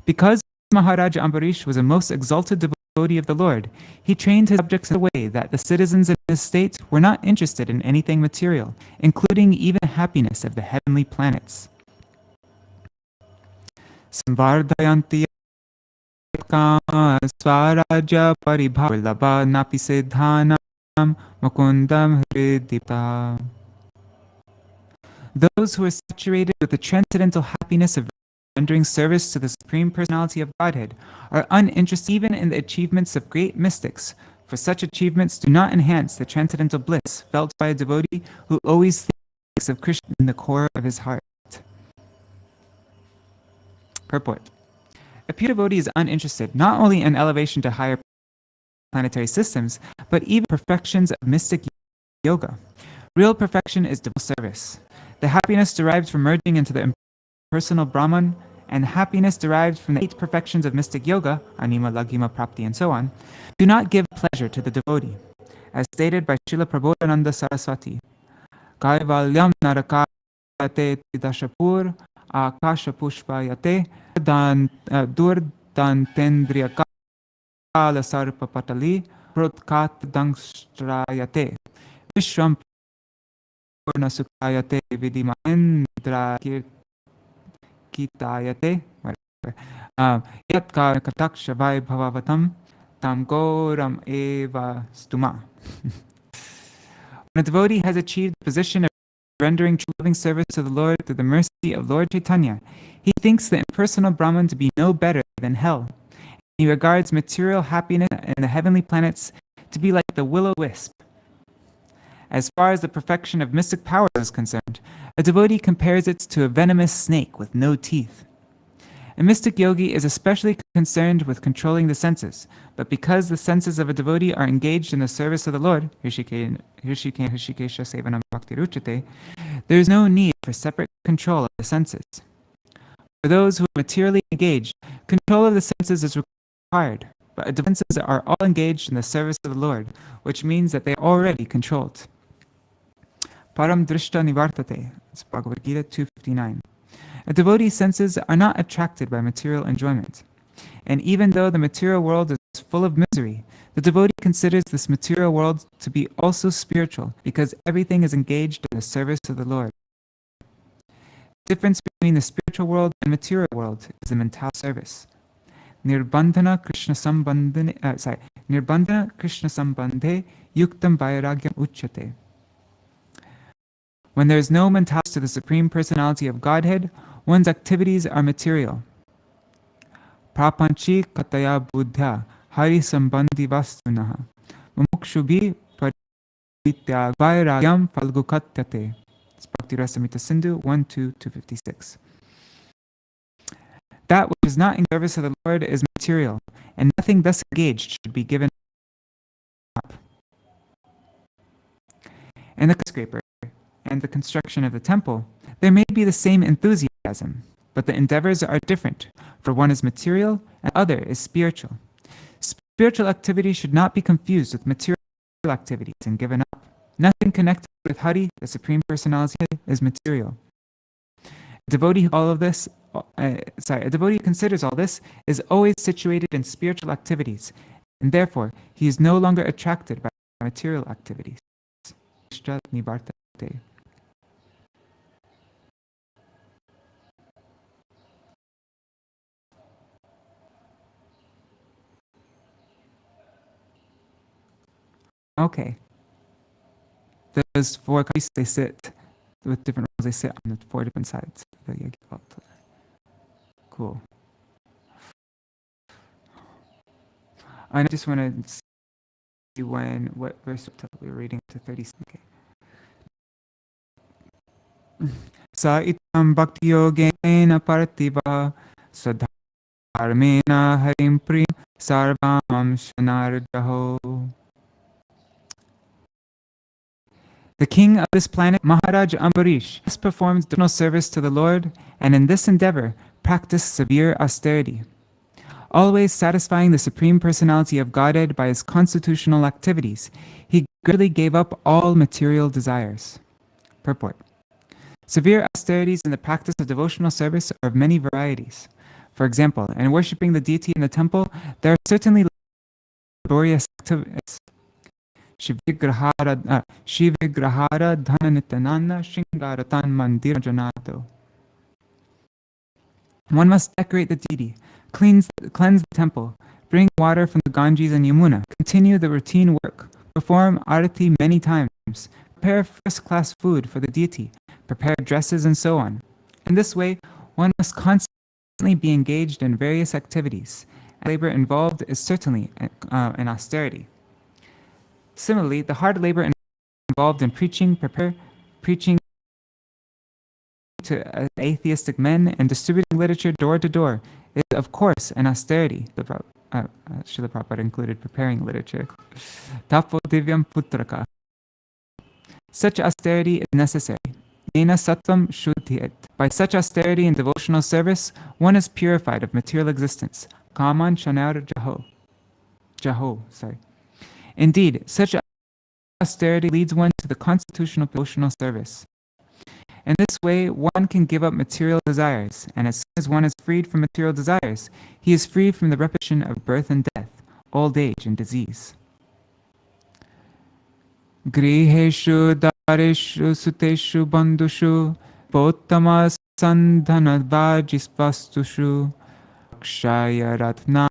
Because Maharaja Ambariṣa was a most exalted devotee of the Lord, he trained his subjects in a way that the citizens in his state were not interested in anything material, including even the happiness of the heavenly planets. Samvardhayanti svaraja paribhavallabha napi siddhanam mukundam hridipta. Those who are saturated with the transcendental happiness of rendering service to the Supreme Personality of Godhead are uninterested even in the achievements of great mystics, for such achievements do not enhance the transcendental bliss felt by a devotee who always thinks of Kṛṣṇa in the core of his heart. Purport. A pure devotee is uninterested not only in elevation to higher planetary systems, but even perfections of mystic yoga. Real perfection is devotional service. The happiness derived from merging into the impersonal Brahman, and happiness derived from the 8 perfections of mystic yoga, anima, laghima, prapti, and so on, do not give pleasure to the devotee. As stated by Srila Prabodhananda Saraswati, Kaivalyam narakate tidashapur akasha pushpayate durdantendriya kala sarpa patali protkat dangstrayate vishwam purna sukayate vidimahindra kitayate yatka kataksha vaibhavatam tam goram eva stuma. When a devotee has achieved the position of rendering true loving service to the Lord through the mercy of Lord Chaitanya, he thinks the impersonal Brahman to be no better than hell. He regards material happiness and the heavenly planets to be like the will-o-wisp. As far as the perfection of mystic powers is concerned, a devotee compares it to a venomous snake with no teeth. A mystic yogi is especially concerned with controlling the senses, but because the senses of a devotee are engaged in the service of the Lord, there is no need for separate control of the senses. For those who are materially engaged, control of the senses is required, but the senses are all engaged in the service of the Lord, which means that they are already controlled. Param drishta nivartate, it's Bhagavad Gita 259. A devotee's senses are not attracted by material enjoyment. And even though the material world is full of misery, the devotee considers this material world to be also spiritual because everything is engaged in the service of the Lord. The difference between the spiritual world and material world is the mental service. Nirbandhana Kṛṣṇa sambandhe yuktam vairagyam uchyate. When there is no mental to the Supreme Personality of Godhead, one's activities are material. Prapanchi kataya buddha hari sambandhi vastunaha mumukshubhi paritya vairagyam falgukatyate. It's Bhakti Rasamrita Sindhu 1.2-256. That which is not in service of the Lord is material, and nothing thus engaged should be given up. In the skyscraper and the construction of the temple, there may be the same enthusiasm, but the endeavors are different, for one is material and the other is spiritual. Spiritual activity should not be confused with material activities and given up. Nothing connected with Hari, the Supreme Personality, is material. A devotee who considers all this is always situated in spiritual activities, and therefore he is no longer attracted by material activities. Okay. Those four priests, they sit with different roles. They sit on the four different sides. Cool. I just want to see what verse we were reading to 30. Okay. Sa itam bhakti yogena partiva sadharmena harim prim sarvam shanarjaho. The king of this planet, Mahārāja Ambariṣa, has performed devotional service to the Lord, and in this endeavor practiced severe austerity. Always satisfying the Supreme Personality of Godhead by his constitutional activities, he greatly gave up all material desires. Purport. Severe austerities in the practice of devotional service are of many varieties. For example, in worshipping the deity in the temple, there are certainly laborious activities. Shivigrahara dhananitanana shingaratan mandir janato. One must decorate the deity, cleanse the temple, bring water from the Ganges and Yamuna, continue the routine work, perform arati many times, prepare first-class food for the deity, prepare dresses, and so on. In this way, one must constantly be engaged in various activities, and labor involved is certainly an austerity. Similarly, the hard labor involved in preaching to atheistic men and distributing literature door to door is, of course, an austerity. Srila Prabhupada included preparing literature. Tapo divyam putraka. Such austerity is necessary. Nena sattvam shuddhyet. By such austerity and devotional service, one is purified of material existence. Kaman shanar jaho. Indeed, such austerity leads one to the constitutional devotional service. In this way, one can give up material desires, and as soon as one is freed from material desires, he is free from the repetition of birth and death, old age and disease. Griheshu dareshu suteshu bandushu pottama sandhanadvajisvastushu kshaya ratna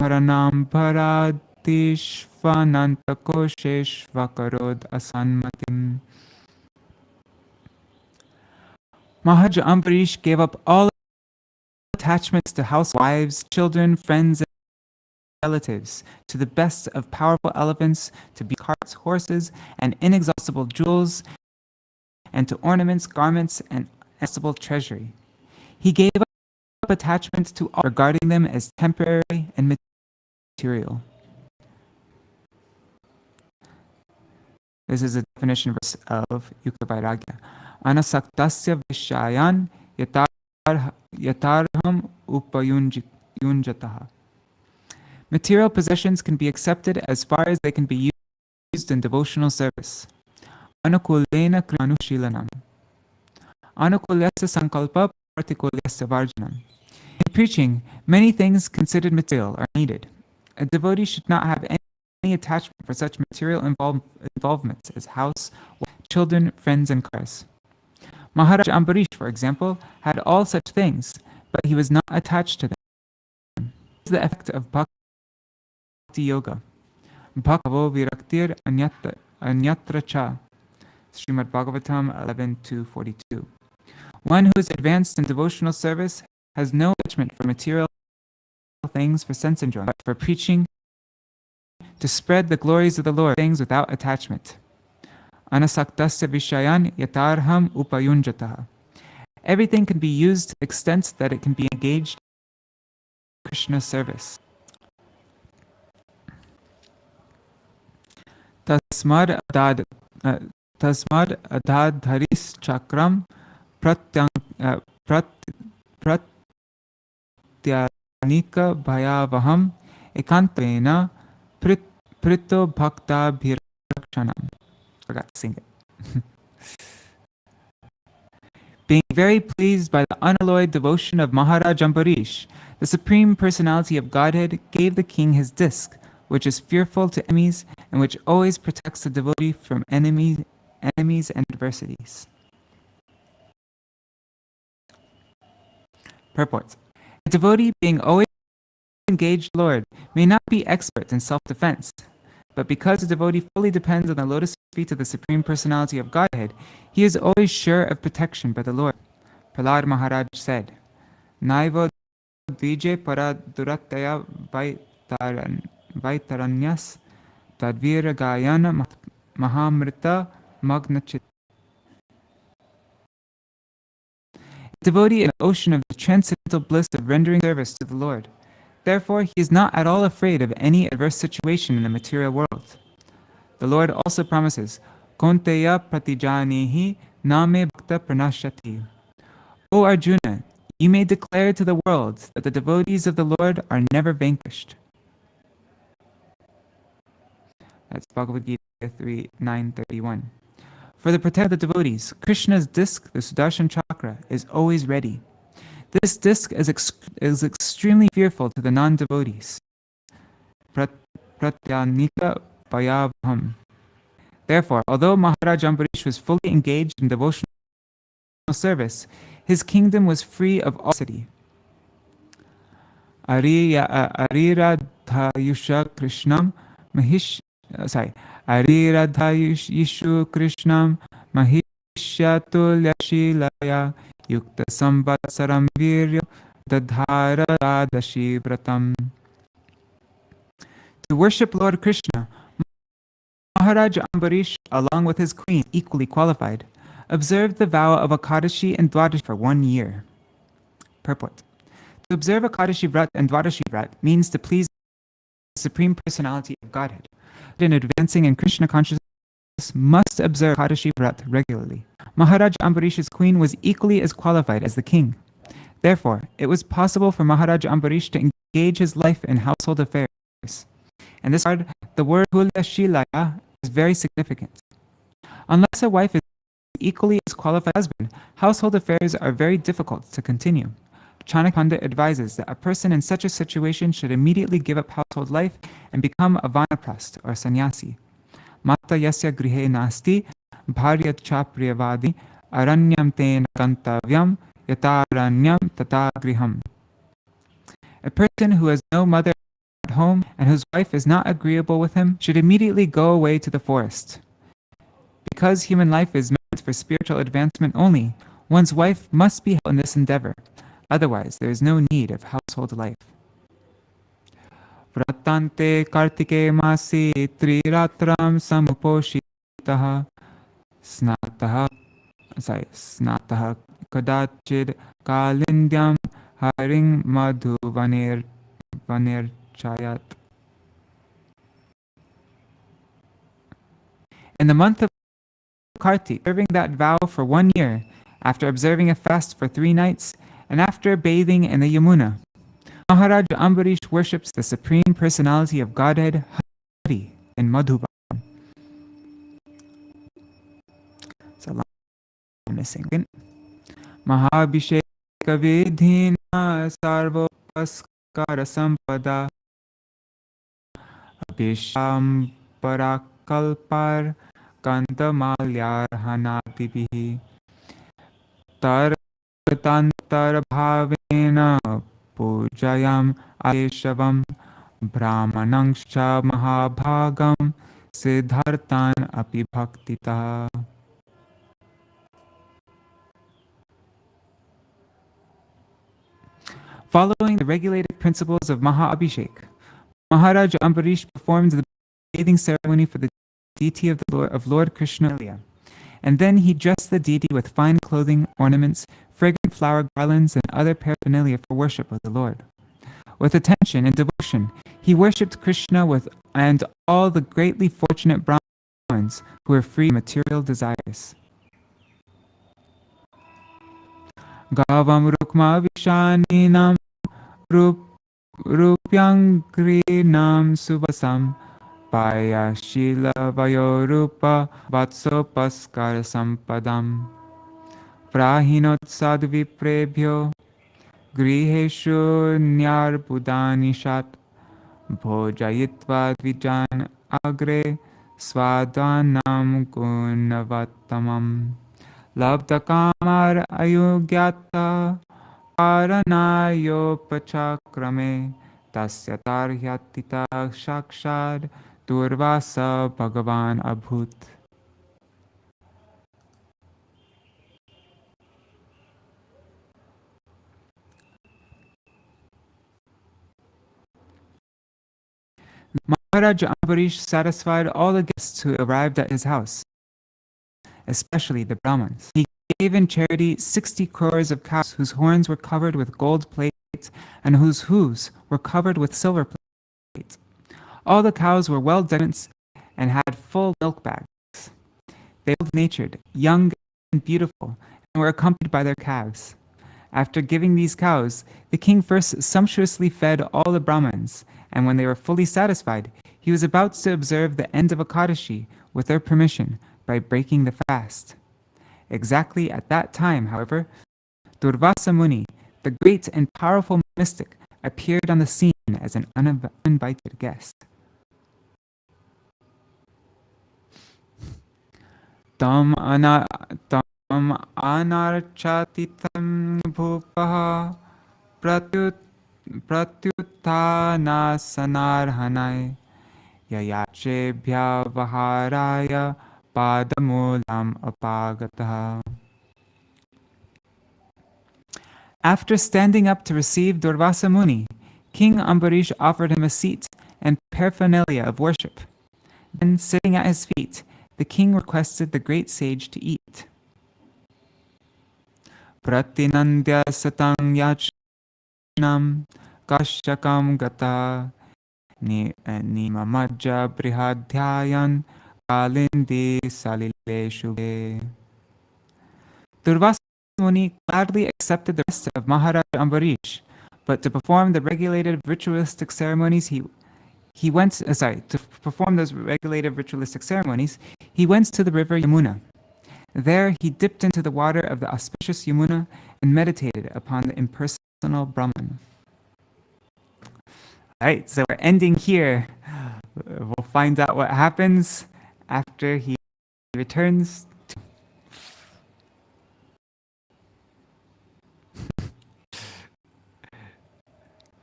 bharanam bharadishvanantakosheshvakarod asanmatim. Mahārāja Ambariṣa gave up all attachments to housewives, children, friends, and relatives, to the best of powerful elephants, to carts, horses, and inexhaustible jewels, and to ornaments, garments, and inexhaustible treasury. He gave up attachments to all, regarding them as temporary and material. This is a definition verse of Yukta Vairagya. Anasaktasya vishayan yatarham upayunjataha. Material possessions can be accepted as far as they can be used in devotional service. Anukulena krimanushilanam. Anukulyasya sankalpa partikulyasya varjanam. In preaching, many things considered material are needed. A devotee should not have any attachment for such material involvements as house, children, friends, and cars. Mahārāja Ambariṣa, for example, had all such things, but he was not attached to them. This is the effect of bhakti yoga. Bhakavo viraktir anyatra cha. Śrīmad-Bhāgavatam 11:2-42. One who is advanced in devotional service has no attachment for material things for sense enjoyment, but for preaching, to spread the glories of the Lord, things without attachment. Anasaktasya vishayan yatarham upayunjataha. Everything can be used to the extent that it can be engaged in Kṛṣṇa service. Tasmad adadharis chakram pratyanika bhayavaham ekantena prito bhakta bhirakshanam. Forgot to sing it. Being very pleased by the unalloyed devotion of Mahārāja Ambariṣa, the Supreme Personality of Godhead gave the king his disc, which is fearful to enemies and which always protects the devotee from enemies and adversities. Purport. A devotee being always engaged Lord may not be expert in self-defense, But because the devotee fully depends on the lotus feet of the Supreme Personality of Godhead, he is always sure of protection by the Lord. Prahlāda Mahārāja said, Naiva dvije para durataya vaitaranyas tadvira gayana mahamrita magnachit. Devotee in the ocean of the transcendental bliss of rendering service to the Lord. Therefore, he is not at all afraid of any adverse situation in the material world. The Lord also promises, Konteya pratijanihi name bhakta pranashati. O Arjuna, you may declare to the world that the devotees of the Lord are never vanquished. That's Bhagavad Gita 3:9-31. For the protection of the devotees, Krishna's disc, the Sudarshan Chakra, is always ready. This disc is extremely fearful to the non-devotees. Pratyanika Bhayabham. Therefore, although Maharaj Ambariṣa was fully engaged in devotional service, his kingdom was free of all city. Ariradhayusha Kṛṣṇam Ariradhayushu Kṛṣṇam Mahishyatul Yukta Samvatsaram Virya Dadhara Dvādaśī vratam. To worship Lord Kṛṣṇa, Maharaj Ambariṣa, along with his queen, equally qualified, observed the vow of Ekadashi and Dvādaśī for 1 year. Purport. To observe Ekadashi vrata and Dvādaśī vrata means to please the Supreme Personality of Godhead. In advancing in Krishna consciousness, must observe Ekadashi vrata regularly. Maharaj Ambariṣa's queen was equally as qualified as the king. Therefore, it was possible for Maharaj Ambariṣa to engage his life in household affairs. In this regard, the word Hulya Shilaya is very significant. Unless a wife is equally as qualified as a husband, household affairs are very difficult to continue. Chanakya Pandit advises that a person in such a situation should immediately give up household life and become a vanaprastha or sannyasi. Mata yasya grihe nasti bharya cha priyavadi aranyam tena gantavyam yataranyam tata griham. A person who has no mother at home and whose wife is not agreeable with him should immediately go away to the forest. Because human life is meant for spiritual advancement only, one's wife must be helped in this endeavor. Otherwise, there is no need of household life. Vratante kartike masi triratram samuposhitaha snataha kadachid kalindyam haring madhu vanirchayat. In the month of Kartik, observing that vow for 1 year, after observing a fast for 3 nights, and after bathing in the Yamuna, Maharaj Ambariṣa worships the Supreme Personality of Godhead, Hari, in Madhuban. So long missing. Mahabhisheka vidhina sarvopaskara sampada abhisham parakalpar kantamalyarhanatibihi tantar bhavena pujayam adeshavam brahmanangscha mahabhagam siddhartan api bhaktita. Following the regulated principles of Mahabhishek, Maharaj Ambariṣa performed the bathing ceremony for the deity of Lord Kṛṣṇa, and then he dressed the deity with fine clothing, ornaments, fragrant flower garlands, and other paraphernalia for worship of the Lord. With attention and devotion, he worshipped Kṛṣṇa and all the greatly fortunate Brahmins who were free of material desires. Gavam rukma vishaninam rupyangrinam suvasam payashila vayorupa vatsopaskara sampadam prahinot sadviprebhyo griheshu nyarbudanishat bhojayitva dvijan agre svadanam gunavattamam labdakamar ayugyata paranayopachakrame tasya tarhyatita shakshad Durvāsā Bhagavan Abhut. Mahārāja Ambariṣa satisfied all the guests who arrived at his house, especially the Brahmins. He gave in charity 60 crores of cows whose horns were covered with gold plates and whose hooves were covered with silver plates. All the cows were well decked and had full milk bags. They were good-natured, young and beautiful, and were accompanied by their calves. After giving these cows, the king first sumptuously fed all the Brahmins, and when they were fully satisfied, he was about to observe the end of Ekadashi with their permission by breaking the fast. Exactly at that time, however, Durvāsā Muni, the great and powerful mystic, appeared on the scene as an uninvited guest. Tam anarchatitam bhupaha pratyuttanasanarhanai yayachebhya vahārāya padamulam apagataha. After standing up to receive Durvāsā Muni, King Ambariṣa offered him a seat and paraphernalia of worship. Then, sitting at his feet, the king requested the great sage to eat. Pratinandya satang yachnam kashakam gata nimamajja brihadhyayan kalindi salileshu. Durvāsā Muni gladly accepted the request of Mahārāja Ambariṣa, but to perform the regulated ritualistic ceremonies he went to the river Yamuna. There he dipped into the water of the auspicious Yamuna and meditated upon the impersonal Brahman. Alright, so we're ending here. We'll find out what happens after he returns.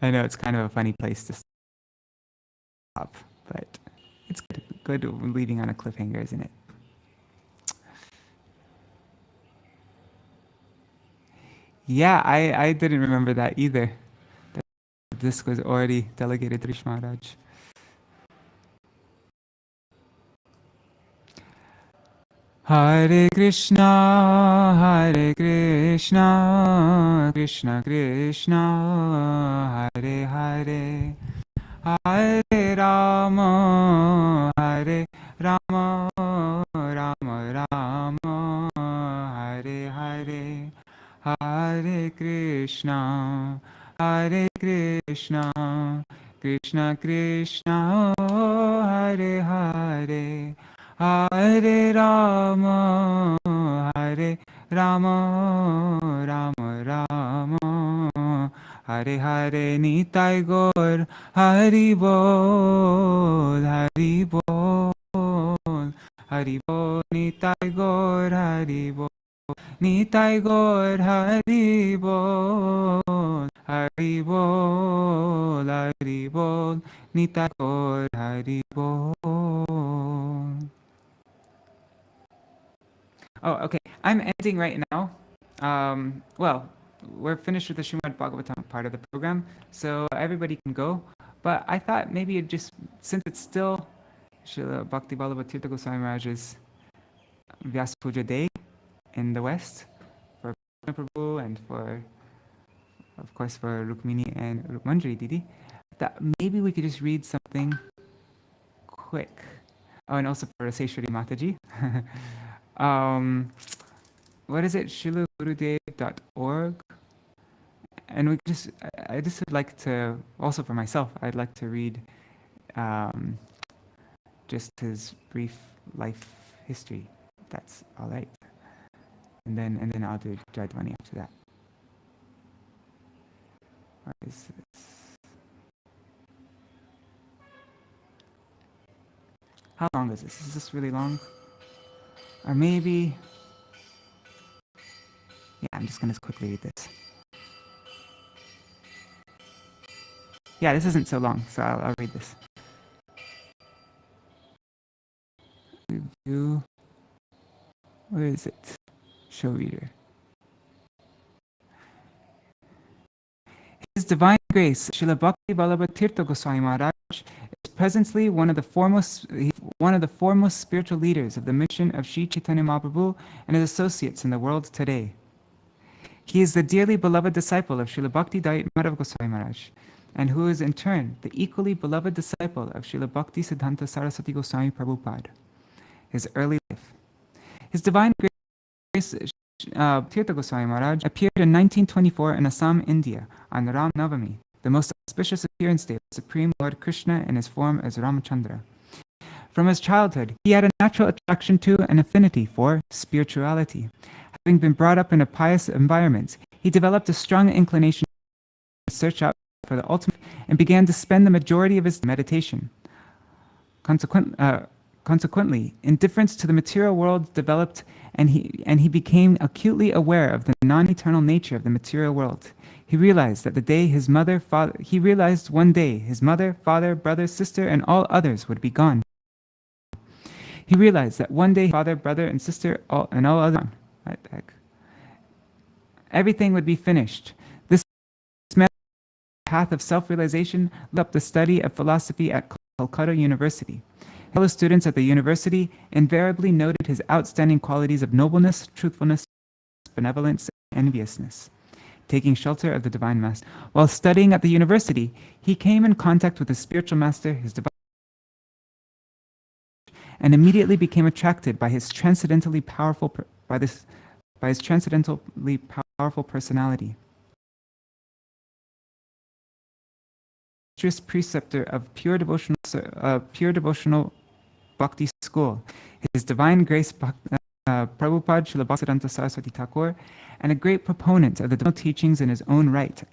I know it's kind of a funny place to stop, but it's good leaving on a cliffhanger, isn't it? Yeah, I didn't remember that either. This was already delegated to Śrīmad Mahārāja. Hare Krishna, Krishna Krishna, Hare Hare, Hare Rama, Rama Rama, Hare Hare, Hare Krishna, Krishna Krishna, Hare Hare, Hare Rama, Rama Rama, Hare Hare. Nitai Gaur, Hari Bol, Hari Bol, Hari Bol. Nitai Gaur, Hari Bol, Nitai Gaur, Hari Bol, Hari Bol, Hari Bol. Nitai Gaur, Hari Bol. Oh, okay. I'm ending right now. Well, we're finished with the Śrīmad-Bhāgavatam part of the program, so everybody can go. But I thought maybe it just, since it's still Srila Bhakti Vallabha Tirtha Goswami Maharaj's Vyasa Puja Day in the West, for Prabhu and for, of course, for Rukmini and Rukmanjari Didi, that maybe we could just read something quick. Oh, and also for Seshwari Mataji. What is it? shilagurudev.org. And we just, I just would like to, also for myself, I'd like to read just his brief life history. That's all right. And then I'll do Jayadvani after that. What is this? How long is this? Is this really long? Or maybe, yeah, I'm just going to quickly read this. Yeah, this isn't so long, so I'll read this. where is it? Show reader. His Divine Grace, Srila Bhakti Vallabha Tirtha Goswami Maharaj, is presently one of the foremost spiritual leaders of the mission of Sri Chaitanya Mahaprabhu and his associates in the world today. He is the dearly beloved disciple of Srila Bhakti Madhava Goswami Maharaj, and who is in turn the equally beloved disciple of Srila Bhakti Siddhanta Saraswati Goswami Prabhupada. His early life. His Divine Grace, Tirtha Goswami Maharaj, appeared in 1924 in Assam, India, on Ram Navami, the most auspicious appearance day of Supreme Lord Kṛṣṇa in his form as Ramachandra. From his childhood, he had a natural attraction to and affinity for spirituality. Having been brought up in a pious environment, he developed a strong inclination to search out for the ultimate and began to spend the majority of his meditation. Consequently, indifference to the material world developed, and he became acutely aware of the non-eternal nature of the material world. He realized one day his mother, father, brother, sister, and all others would be gone. He realized that one day father, brother, and sister, and all others, everything would be finished. This path of self-realization led up the study of philosophy at Calcutta University. Fellow students at the university invariably noted his outstanding qualities of nobleness, truthfulness, benevolence, and enviousness. Taking shelter of the Divine Master. While studying at the university, he came in contact with his spiritual master, his divine, and immediately became attracted by his transcendently powerful personality. Preceptor of pure devotional bhakti school, his Divine Grace Prabhupada Srila Bhaktisiddhanta Saraswati Thakur, and a great proponent of the devotional teachings in his own right.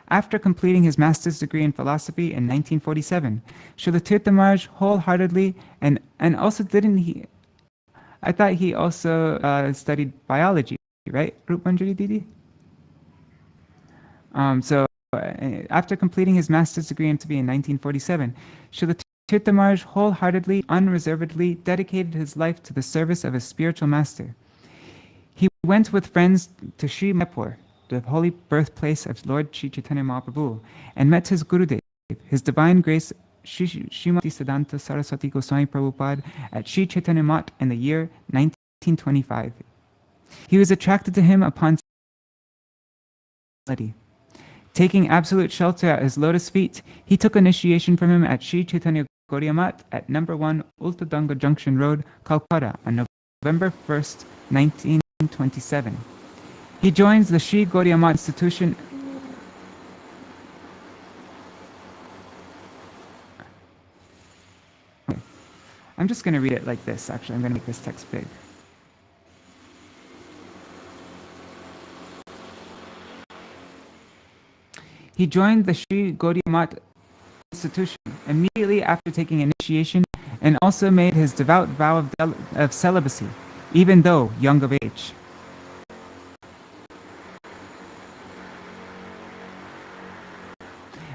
After completing his master's degree in philosophy in 1947, Srila Tirtha Maharaj wholeheartedly and also didn't he? I thought he also studied biology, right, Rupanjali Didi? After completing his master's degree in philosophy in 1947, Srila Tirtha Maharaj wholeheartedly, unreservedly dedicated his life to the service of his spiritual master. He went with friends to Śrīmad-Bhāgavatam, the holy birthplace of Lord Sri Chaitanya Mahaprabhu, and met his Gurudev, his Divine Grace Śrīmad Siddhanta Saraswati Goswami Prabhupada at Sri Chaitanya Mat in the year 1925. He was attracted to him upon study. Taking absolute shelter at his lotus feet, he took initiation from him at Sri Chaitanya Gaudiya Mat at number 1 Ultadanga Junction Road, Calcutta on November 1st, 1927. He joins the Sri Gaudiya Mat institution. Okay. I'm just going to read it like this. Actually, I'm going to make this text big. He joined the Sri Gaudiya Mat institution immediately after taking initiation and also made his devout vow of celibacy, even though young of age.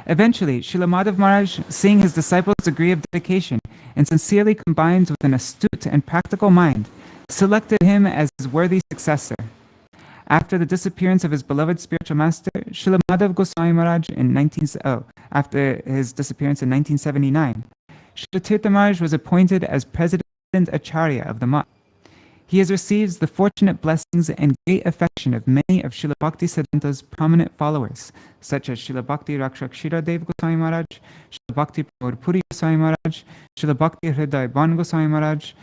Eventually, Srila Madhav Maharaj, seeing his disciples' degree of dedication and sincerely combined with an astute and practical mind, selected him as his worthy successor. After the disappearance of his beloved spiritual master, Srila Madhav Goswami Maharaj after his disappearance in 1979, Srila Tirtha Maharaj was appointed as President Acharya of the Mat. He has received the fortunate blessings and great affection of many of Srila Bhakti Siddhanta's prominent followers, such as Srila Bhakti Rakshak Shiradev Goswami Maharaj, Srila Bhakti Pramod Puri Goswami Maharaj, Srila Bhakti Hriday Ban Goswami Maharaj,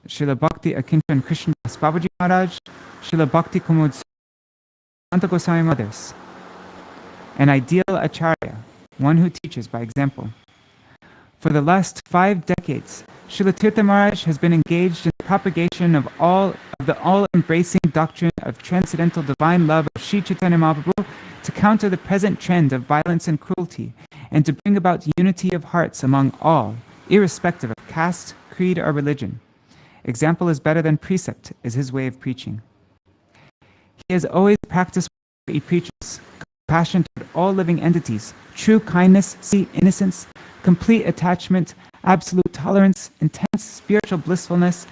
Srila Bhakti Akinchan Krishna Das Babaji Maharaj, Srila Bhakti Kumud Santa Goswami Mothers. An ideal acharya, one who teaches by example. For the last 5 decades, Srila Tirtha Maharaj has been engaged in the propagation of the all-embracing doctrine of transcendental divine love of Sri Chaitanya Mahaprabhu to counter the present trend of violence and cruelty, and to bring about unity of hearts among all, irrespective of caste, creed, or religion. Example is better than precept is his way of preaching. He has always practiced what he preaches: compassion toward all living entities, true kindness, innocence, complete attachment, absolute tolerance, intense spiritual blissfulness,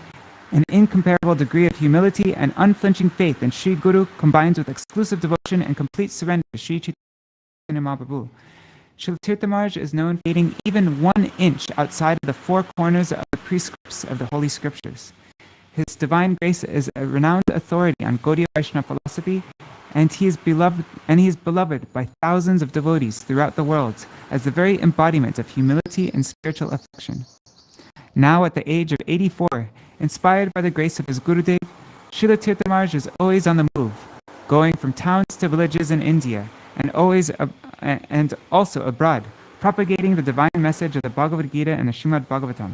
An incomparable degree of humility and unflinching faith in Sri Guru combined with exclusive devotion and complete surrender to Sri Chaitanya Mahaprabhu. Srila Tirtha Maharaj is known for stating even 1 inch outside of the 4 corners of the precepts of the Holy Scriptures. His divine grace is a renowned authority on Gaudiya Vaishnava philosophy, and he is beloved by thousands of devotees throughout the world as the very embodiment of humility and spiritual affection. Now at the age of 84, inspired by the grace of his Gurudev, Srila Tirtha Maharaj is always on the move, going from towns to villages in India, and also abroad, propagating the divine message of the Bhagavad Gita and the Śrīmad-Bhāgavatam.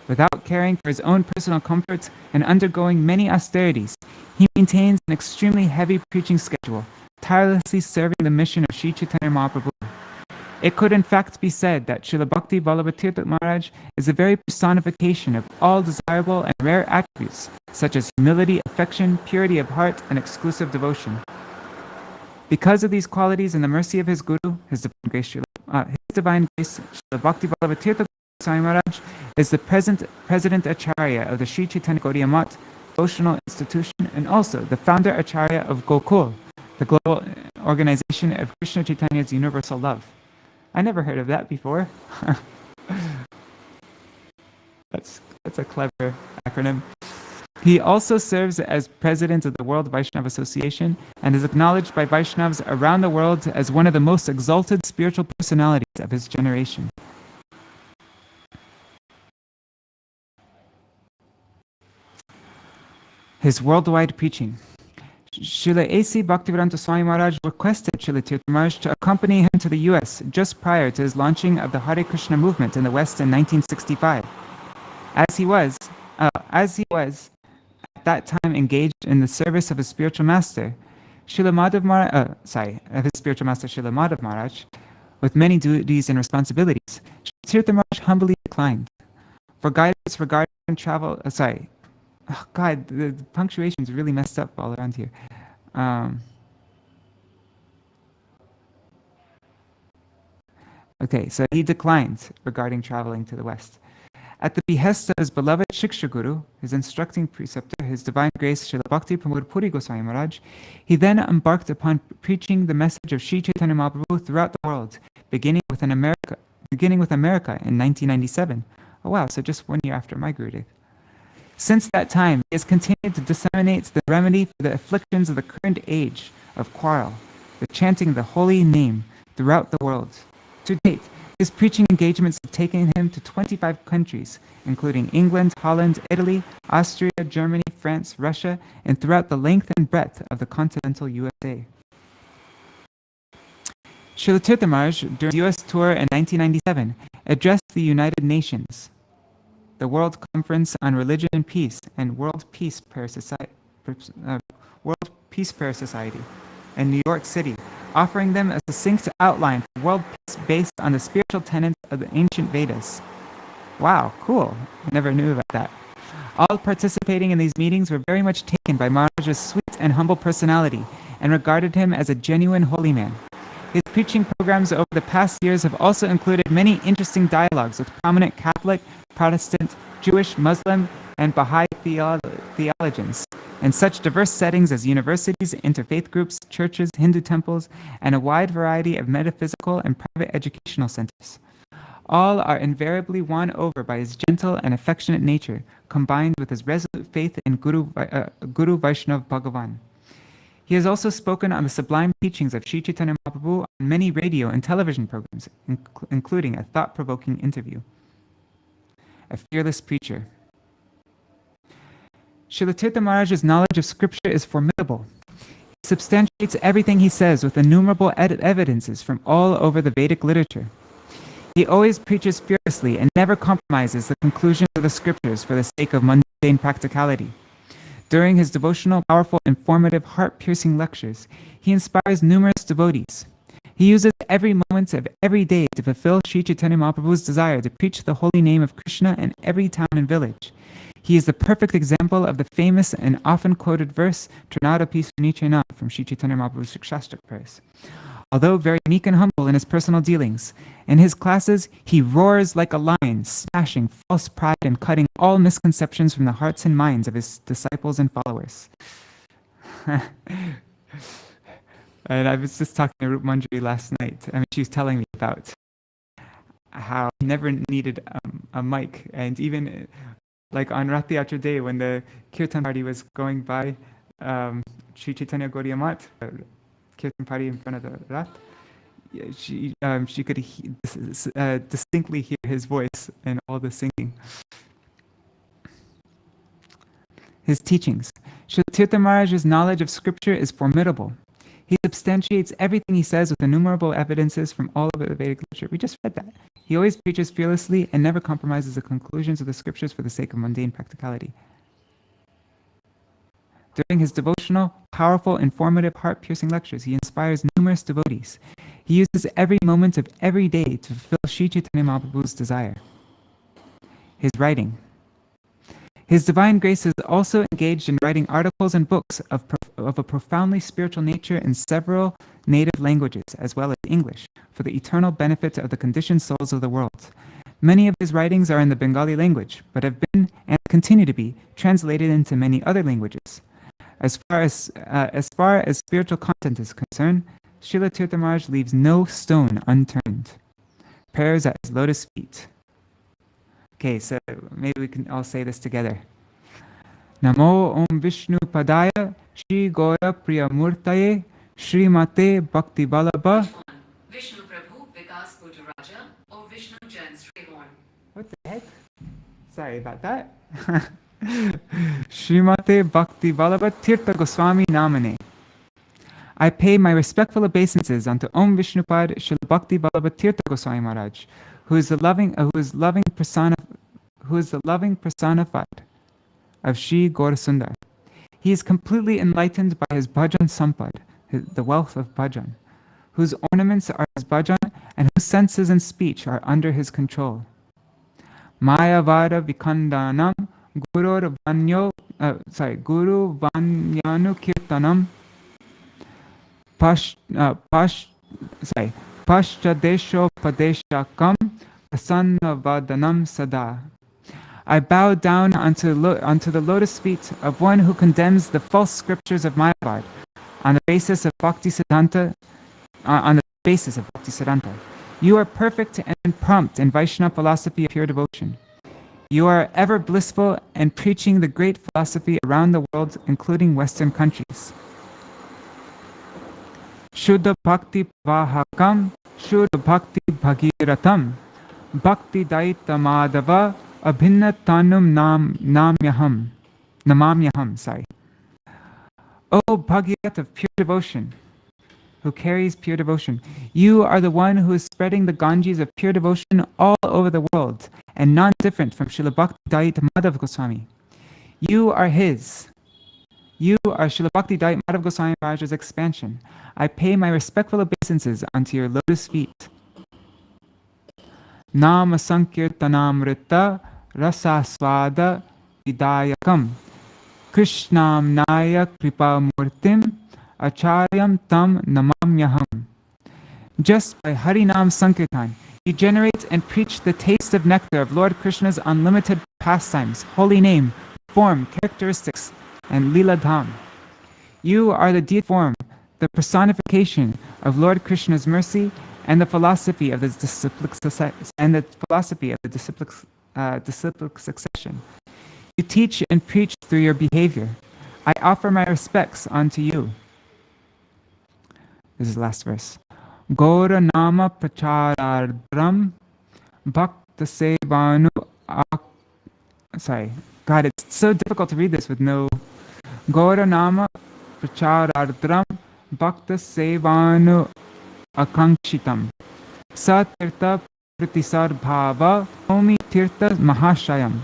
Without caring for his own personal comforts and undergoing many austerities, he maintains an extremely heavy preaching schedule, tirelessly serving the mission of Sri Chaitanya Mahaprabhu. It could in fact be said that Srila Bhakti Vallabha Tirtha Maharaj is the very personification of all desirable and rare attributes, such as humility, affection, purity of heart, and exclusive devotion. Because of these qualities and the mercy of his Guru, his divine grace, Srila Bhakti Vallabha Tirtha Goswami Maharaj is the President Acharya of the Sri Chaitanya Gaudiya Math devotional institution and also the founder Acharya of Gokul, the global organization of Krishna Chaitanya's universal love. I never heard of that before. That's a clever acronym. He also serves as president of the World Vaishnava Association and is acknowledged by Vaishnavas around the world as one of the most exalted spiritual personalities of his generation. His worldwide preaching. Srila A.C. Bhaktivedanta Swami Maharaj requested Srila Tirtha Maharaj to accompany him to the US just prior to his launching of the Hare Krishna movement in the West in 1965. As he was at that time engaged in the service of his spiritual master, Srila Madhav Maharaj, with many duties and responsibilities, Srila Tirtha Maharaj humbly declined. For guidance regarding travel, oh God, the punctuation is really messed up all around here. Okay, so he declined regarding traveling to the West. At the behest of his beloved Shiksha Guru, his instructing preceptor, his divine grace, Srila Bhakti Pramod Puri Goswami Maharaj, he then embarked upon preaching the message of Sri Chaitanya Mahaprabhu throughout the world, beginning with America in 1997. Oh wow, so just 1 year after my Gurudev. Since that time, he has continued to disseminate the remedy for the afflictions of the current age of quarrel, the chanting of the holy name throughout the world. To date, his preaching engagements have taken him to 25 countries, including England, Holland, Italy, Austria, Germany, France, Russia, and throughout the length and breadth of the continental USA. Srila Tirtha Maharaj, during his US tour in 1997, addressed the United Nations, the World Conference on Religion and Peace, and World Peace Prayer Society in New York City, offering them a succinct outline for world peace based on the spiritual tenets of the ancient Vedas. Wow, cool. I never knew about that. All participating in these meetings were very much taken by Maharaj's sweet and humble personality and regarded him as a genuine holy man. His preaching programs over the past years have also included many interesting dialogues with prominent Catholic, Protestant, Jewish, Muslim, and Baha'i theologians in such diverse settings as universities, interfaith groups, churches, Hindu temples, and a wide variety of metaphysical and private educational centers. All are invariably won over by his gentle and affectionate nature, combined with his resolute faith in Guru Vaishnav Bhagavan. He has also spoken on the sublime teachings of Sri Chaitanya Mahaprabhu on many radio and television programs, including a thought-provoking interview. A fearless preacher. Srila Tirtha Maharaj's knowledge of scripture is formidable. He substantiates everything he says with innumerable evidences from all over the Vedic literature. He always preaches fearlessly and never compromises the conclusions of the scriptures for the sake of mundane practicality. During his devotional, powerful, informative, heart-piercing lectures, he inspires numerous devotees. He uses every moment of every day to fulfill Sri Chaitanya Mahaprabhu's desire to preach the holy name of Kṛṣṇa in every town and village. He is the perfect example of the famous and often quoted verse, Trinadapi Sunichena, from Sri Chaitanya Mahaprabhu's Shastrak prayers. Although very meek and humble in his personal dealings, in his classes he roars like a lion, smashing false pride and cutting all misconceptions from the hearts and minds of his disciples and followers. And I was just talking to Rup Manjari last night. I mean, she was telling me about how he never needed a mic, and even like on Rath Yatra Day when the Kirtan party was going by, Sri Chaitanya Gaudiya Math, Kirtan party in front of the Rath, she could distinctly hear his voice and all the singing. His teachings. Srila Tirtha Maharaj's knowledge of scripture is formidable. He substantiates everything he says with innumerable evidences from all of the Vedic literature. We just read that. He always preaches fearlessly and never compromises the conclusions of the scriptures for the sake of mundane practicality. During his devotional, powerful, informative, heart-piercing lectures, he inspires numerous devotees. He uses every moment of every day to fulfill Sri Chaitanya Mahaprabhu's desire. His writing. His divine grace is also engaged in writing articles and books of a profoundly spiritual nature in several native languages, as well as English, for the eternal benefit of the conditioned souls of the world. Many of his writings are in the Bengali language, but have been, and continue to be, translated into many other languages. As far as spiritual content is concerned, Srila Tirtha Maharaj leaves no stone unturned. Prayers at his lotus feet. Okay, so maybe we can all say this together. Namo Om Vishnu Padaya Shri Gora Priya Murtaye Śrīmate Bhakti Vallabha Vishnu Prabhu Vikas Pujaraja or Vishnu Jan Srihorn. What the heck? Sorry about that. Śrīmate Bhakti Vallabha Tirtha Goswami Namane. I pay my respectful obeisances unto Om Vishnupad Srila Bhakti Vallabha Tirtha Goswami Maharaj, who is the loving personified of Shri Gaura Sundar. He is completely enlightened by his bhajan sampad, the wealth of bhajan, whose ornaments are his bhajan and whose senses and speech are under his control. Mayavada Vikandanam Guru Vanyanu Kirtanam Paschadesho Padeshakam Prasanna Sada. I bow down unto the lotus feet of one who condemns the false scriptures of Mayavad on the basis of Bhakti Siddhanta. You are perfect and prompt in Vaishnava philosophy of pure devotion. You are ever blissful and preaching the great philosophy around the world, including Western countries. Shuddha Bhakti Vahakam, Shuddha Bhakti Bhagiratam, Bhakti Daita Madhava, Abhinna Tanum Namamyaham. O Bhagiyat of pure devotion, who carries pure devotion, you are the one who is spreading the Ganges of pure devotion all over the world, and none different from Srila Bhakti Daita Madhav Goswami. You are his. You are Srila Bhakti Daita Madhav Goswami Maharaj's expansion. I pay my respectful obeisances unto your lotus feet. Nama Sankirtanamrita Rasa Swada Vidayakam Krishnam Naya Kripa Murtim Acharyam Tam Namamyaham. Just by Harinam Sankirtan, you generate and preach the taste of nectar of Lord Krishna's unlimited pastimes, holy name, form, characteristics, and Leela Dham. You are the deity form, the personification of Lord Krishna's mercy and the philosophy of the disciplic succession. You teach and preach through your behavior. I offer my respects unto you. This is the last verse. Gaura nama pracharardram bhakta sevanu. Sorry, God, it's so difficult to read this with no. Gaura nama pracharardram bhakta sevanu akangshitam satirtha pratisar bhava homi tirtha mahashayam.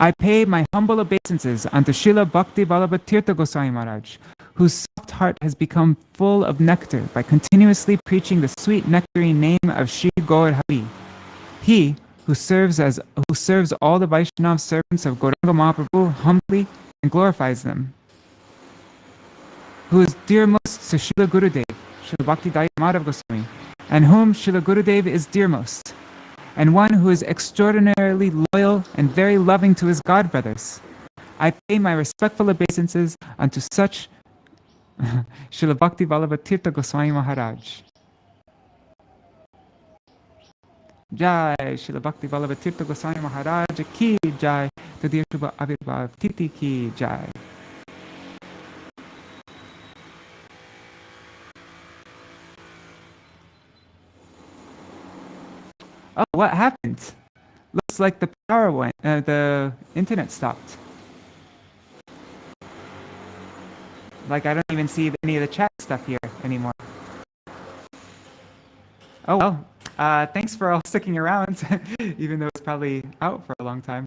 I pay my humble obeisances unto Srila Bhakti Vallabha Tirtha Goswami Maharaj, whose soft heart has become full of nectar by continuously preaching the sweet nectarine name of Shri Gaur Hari. He who serves all the Vaishnava servants of Gauranga Mahaprabhu humbly and glorifies them, who is dearmost to Srila Gurudev, Srila Bhakti Madhav Goswami, and whom Srila Gurudev is dearmost, and one who is extraordinarily loyal and very loving to his god brothers. I pay my respectful obeisances unto such Srila Bhakti Vallabha Tirtha Goswami Maharaj. Jai Srila Bhakti Vallabha Tirtha Goswami Maharaj ki jai, Tadya Shubha Avirbhav Titi ki jai. Oh, what happened? Looks like the power went, the internet stopped. Like I don't even see any of the chat stuff here anymore. Oh well, thanks for all sticking around, even though it's probably out for a long time.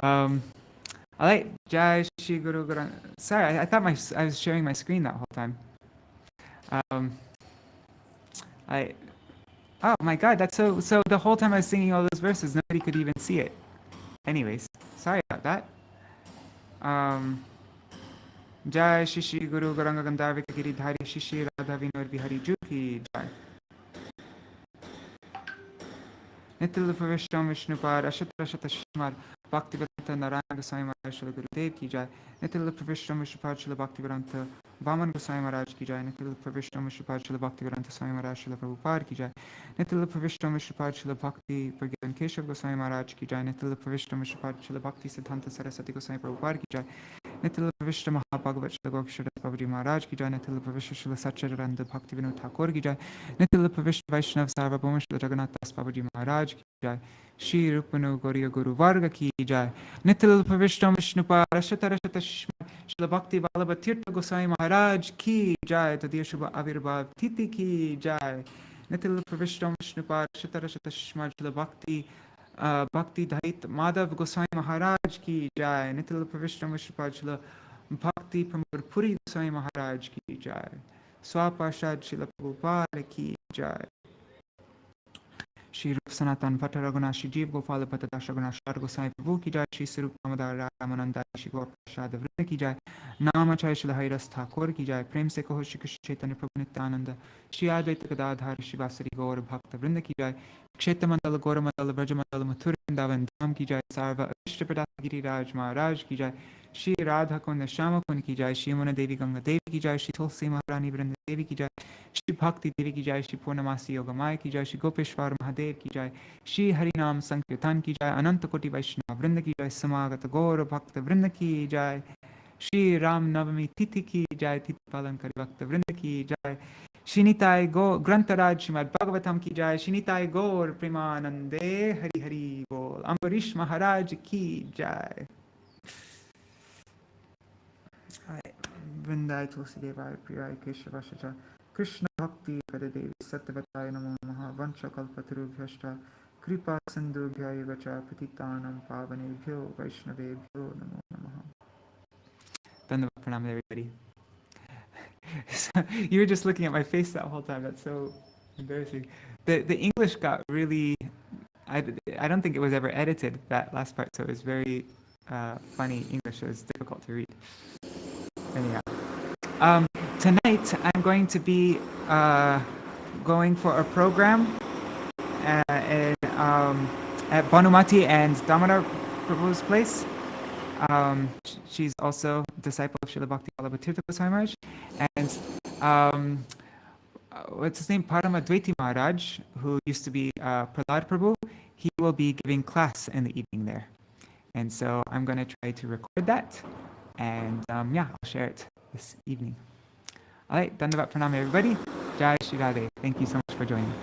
Alright, Jai Shri Guru Guru. Sorry, I thought I was sharing my screen that whole time. Oh my God, that's so the whole time I was singing all those verses, nobody could even see it. Anyways, sorry about that. Jai Shri Shri Guru Gauranga Gandharvika Giridhari Shri Shri Radha Vinod Vihari Ju ki jai. Nitil Pravishtam Vishnupad Ashatra Shatashmar Bhaktivedanta Narayana Goswami Maharaj Srila Gurudev ki jai. Nitil Pravishtam Vishnupad Srila Bhaktivedanta Vaman Goswami Maharaj ki jai. Nitil Pravishtam Vishnupad Srila Bhaktivedanta Swami Maharaj Srila Prabhupada ki jai. Nitil Pravishtam Vishnupad Srila Bhakti Pragitan Keshav Goswami Maharaj ki jai. Nitil Pravishtam Vishnupad Srila Bhakti Siddhanta Saraswati Goswami Prabhupada ki jai. Nitil Pravishtam Mahābhāgavatam Srila Gokshara Babaji Maharaj ki jai. Nitil Pravishtam Srila Satchidananda Bhakti Vinod Thakur ki jai. Nitil Pravishtam Vaishnav Sarvabhauma Srila Jagannath Das Babaji Maharaj ki jai. Shri Rupanu Gauriya Guru Varga ki jai. Nitil Pravishtam Vishnupad Ashatra Shatashmar Srila Bhakti Vallabha Tirtha Goswami Maharaj ki jai. Tadya Shubha Avirbhav Titi ki jai. Nitil Pravishtam Vishnupad Ashatra Shatashmar Srila Bhakti Dhait Madhav Goswami Maharaj ki jai. Nitil Pravishtam Vishnupad Srila Bhakti Pramod Puri Goswami Maharaj ki jai. Swapashad Srila Prabhupada ki jai. Shri Rup Sanatan Bhatta Raghunath Shri Jeev Gopala Bhatta Das Raghunath Shri Goswami Prabhu ki jai. Shri Sarup Damodar Ramananda Shri Gaur Prasad Vrinda ki jai. Namacharya Shri Haridas Thakur ki jai. Prem se kaho Shri Krishna Chaitanya Prabhu Nityananda Shri Advaita Gadadhar Shri Vasari Gaur Bhakta Vrinda ki jai. Kshetra Mandala Gaura Mandala Vraja Mandala Mathurā Vrindavan Dham ki jai. Sarva Ishta Pradata Giriraj Maharaj ki jai. Shri Radha Kunda Shama Kunda ki jai. Shri Yamuna Devi Ganga Devi ki jai. Shri Tulsi Maharani Vrinda Devi ki jai. Shri Bhakti Devi ki jai. Shri Purnamasi Yogamaya ki jai. Shri Gopeshwar Mahadev ki jai. Shri Harinam Sankirtan ki jai. Ananta Koti Vaishnava Vrinda ki jai. Samagata Gaura Bhakta Vrinda ki jai. Shri Ram Navami Titi ki jai. Titi Palankari Bhakta Vrinda ki jai. Shri Nitai Gaur Grantaraj Śrīmad-Bhāgavatam ki jai. Shri Nitai Gaur Premanande Hari Hari Bol. Ambariṣa Mahārāja ki jai. Vrindai Tulsi Devai Priyai Keshavashaja Kṛṣṇa Bhakti Padadevi Sattvatāya Namo Namaha Vancha Kalpatarubhyashta Kripa Sindhubhya Evacha Patitanam Pavanebhyo Vaishnavebhyo Namo Namaha. Dandava Pranam everybody. You were just looking at my face that whole time. That's so embarrassing. The English got really, I don't think it was ever edited, that last part, so it was very funny English. It was difficult to read. Anyhow, tonight I'm going to be going for a program at Bhanumati and Damodar Prabhu's place. She's also a disciple of Srila Bhakti Vallabha Tirtha Goswami Maharaj. And what's his name? Paramadvaiti Maharaj, who used to be Prahlad Prabhu, he will be giving class in the evening there. And so I'm going to try to record that. And yeah, I'll share it this evening. All right, Dandavat Pranam everybody. Jai Shri Radhe. Thank you so much for joining.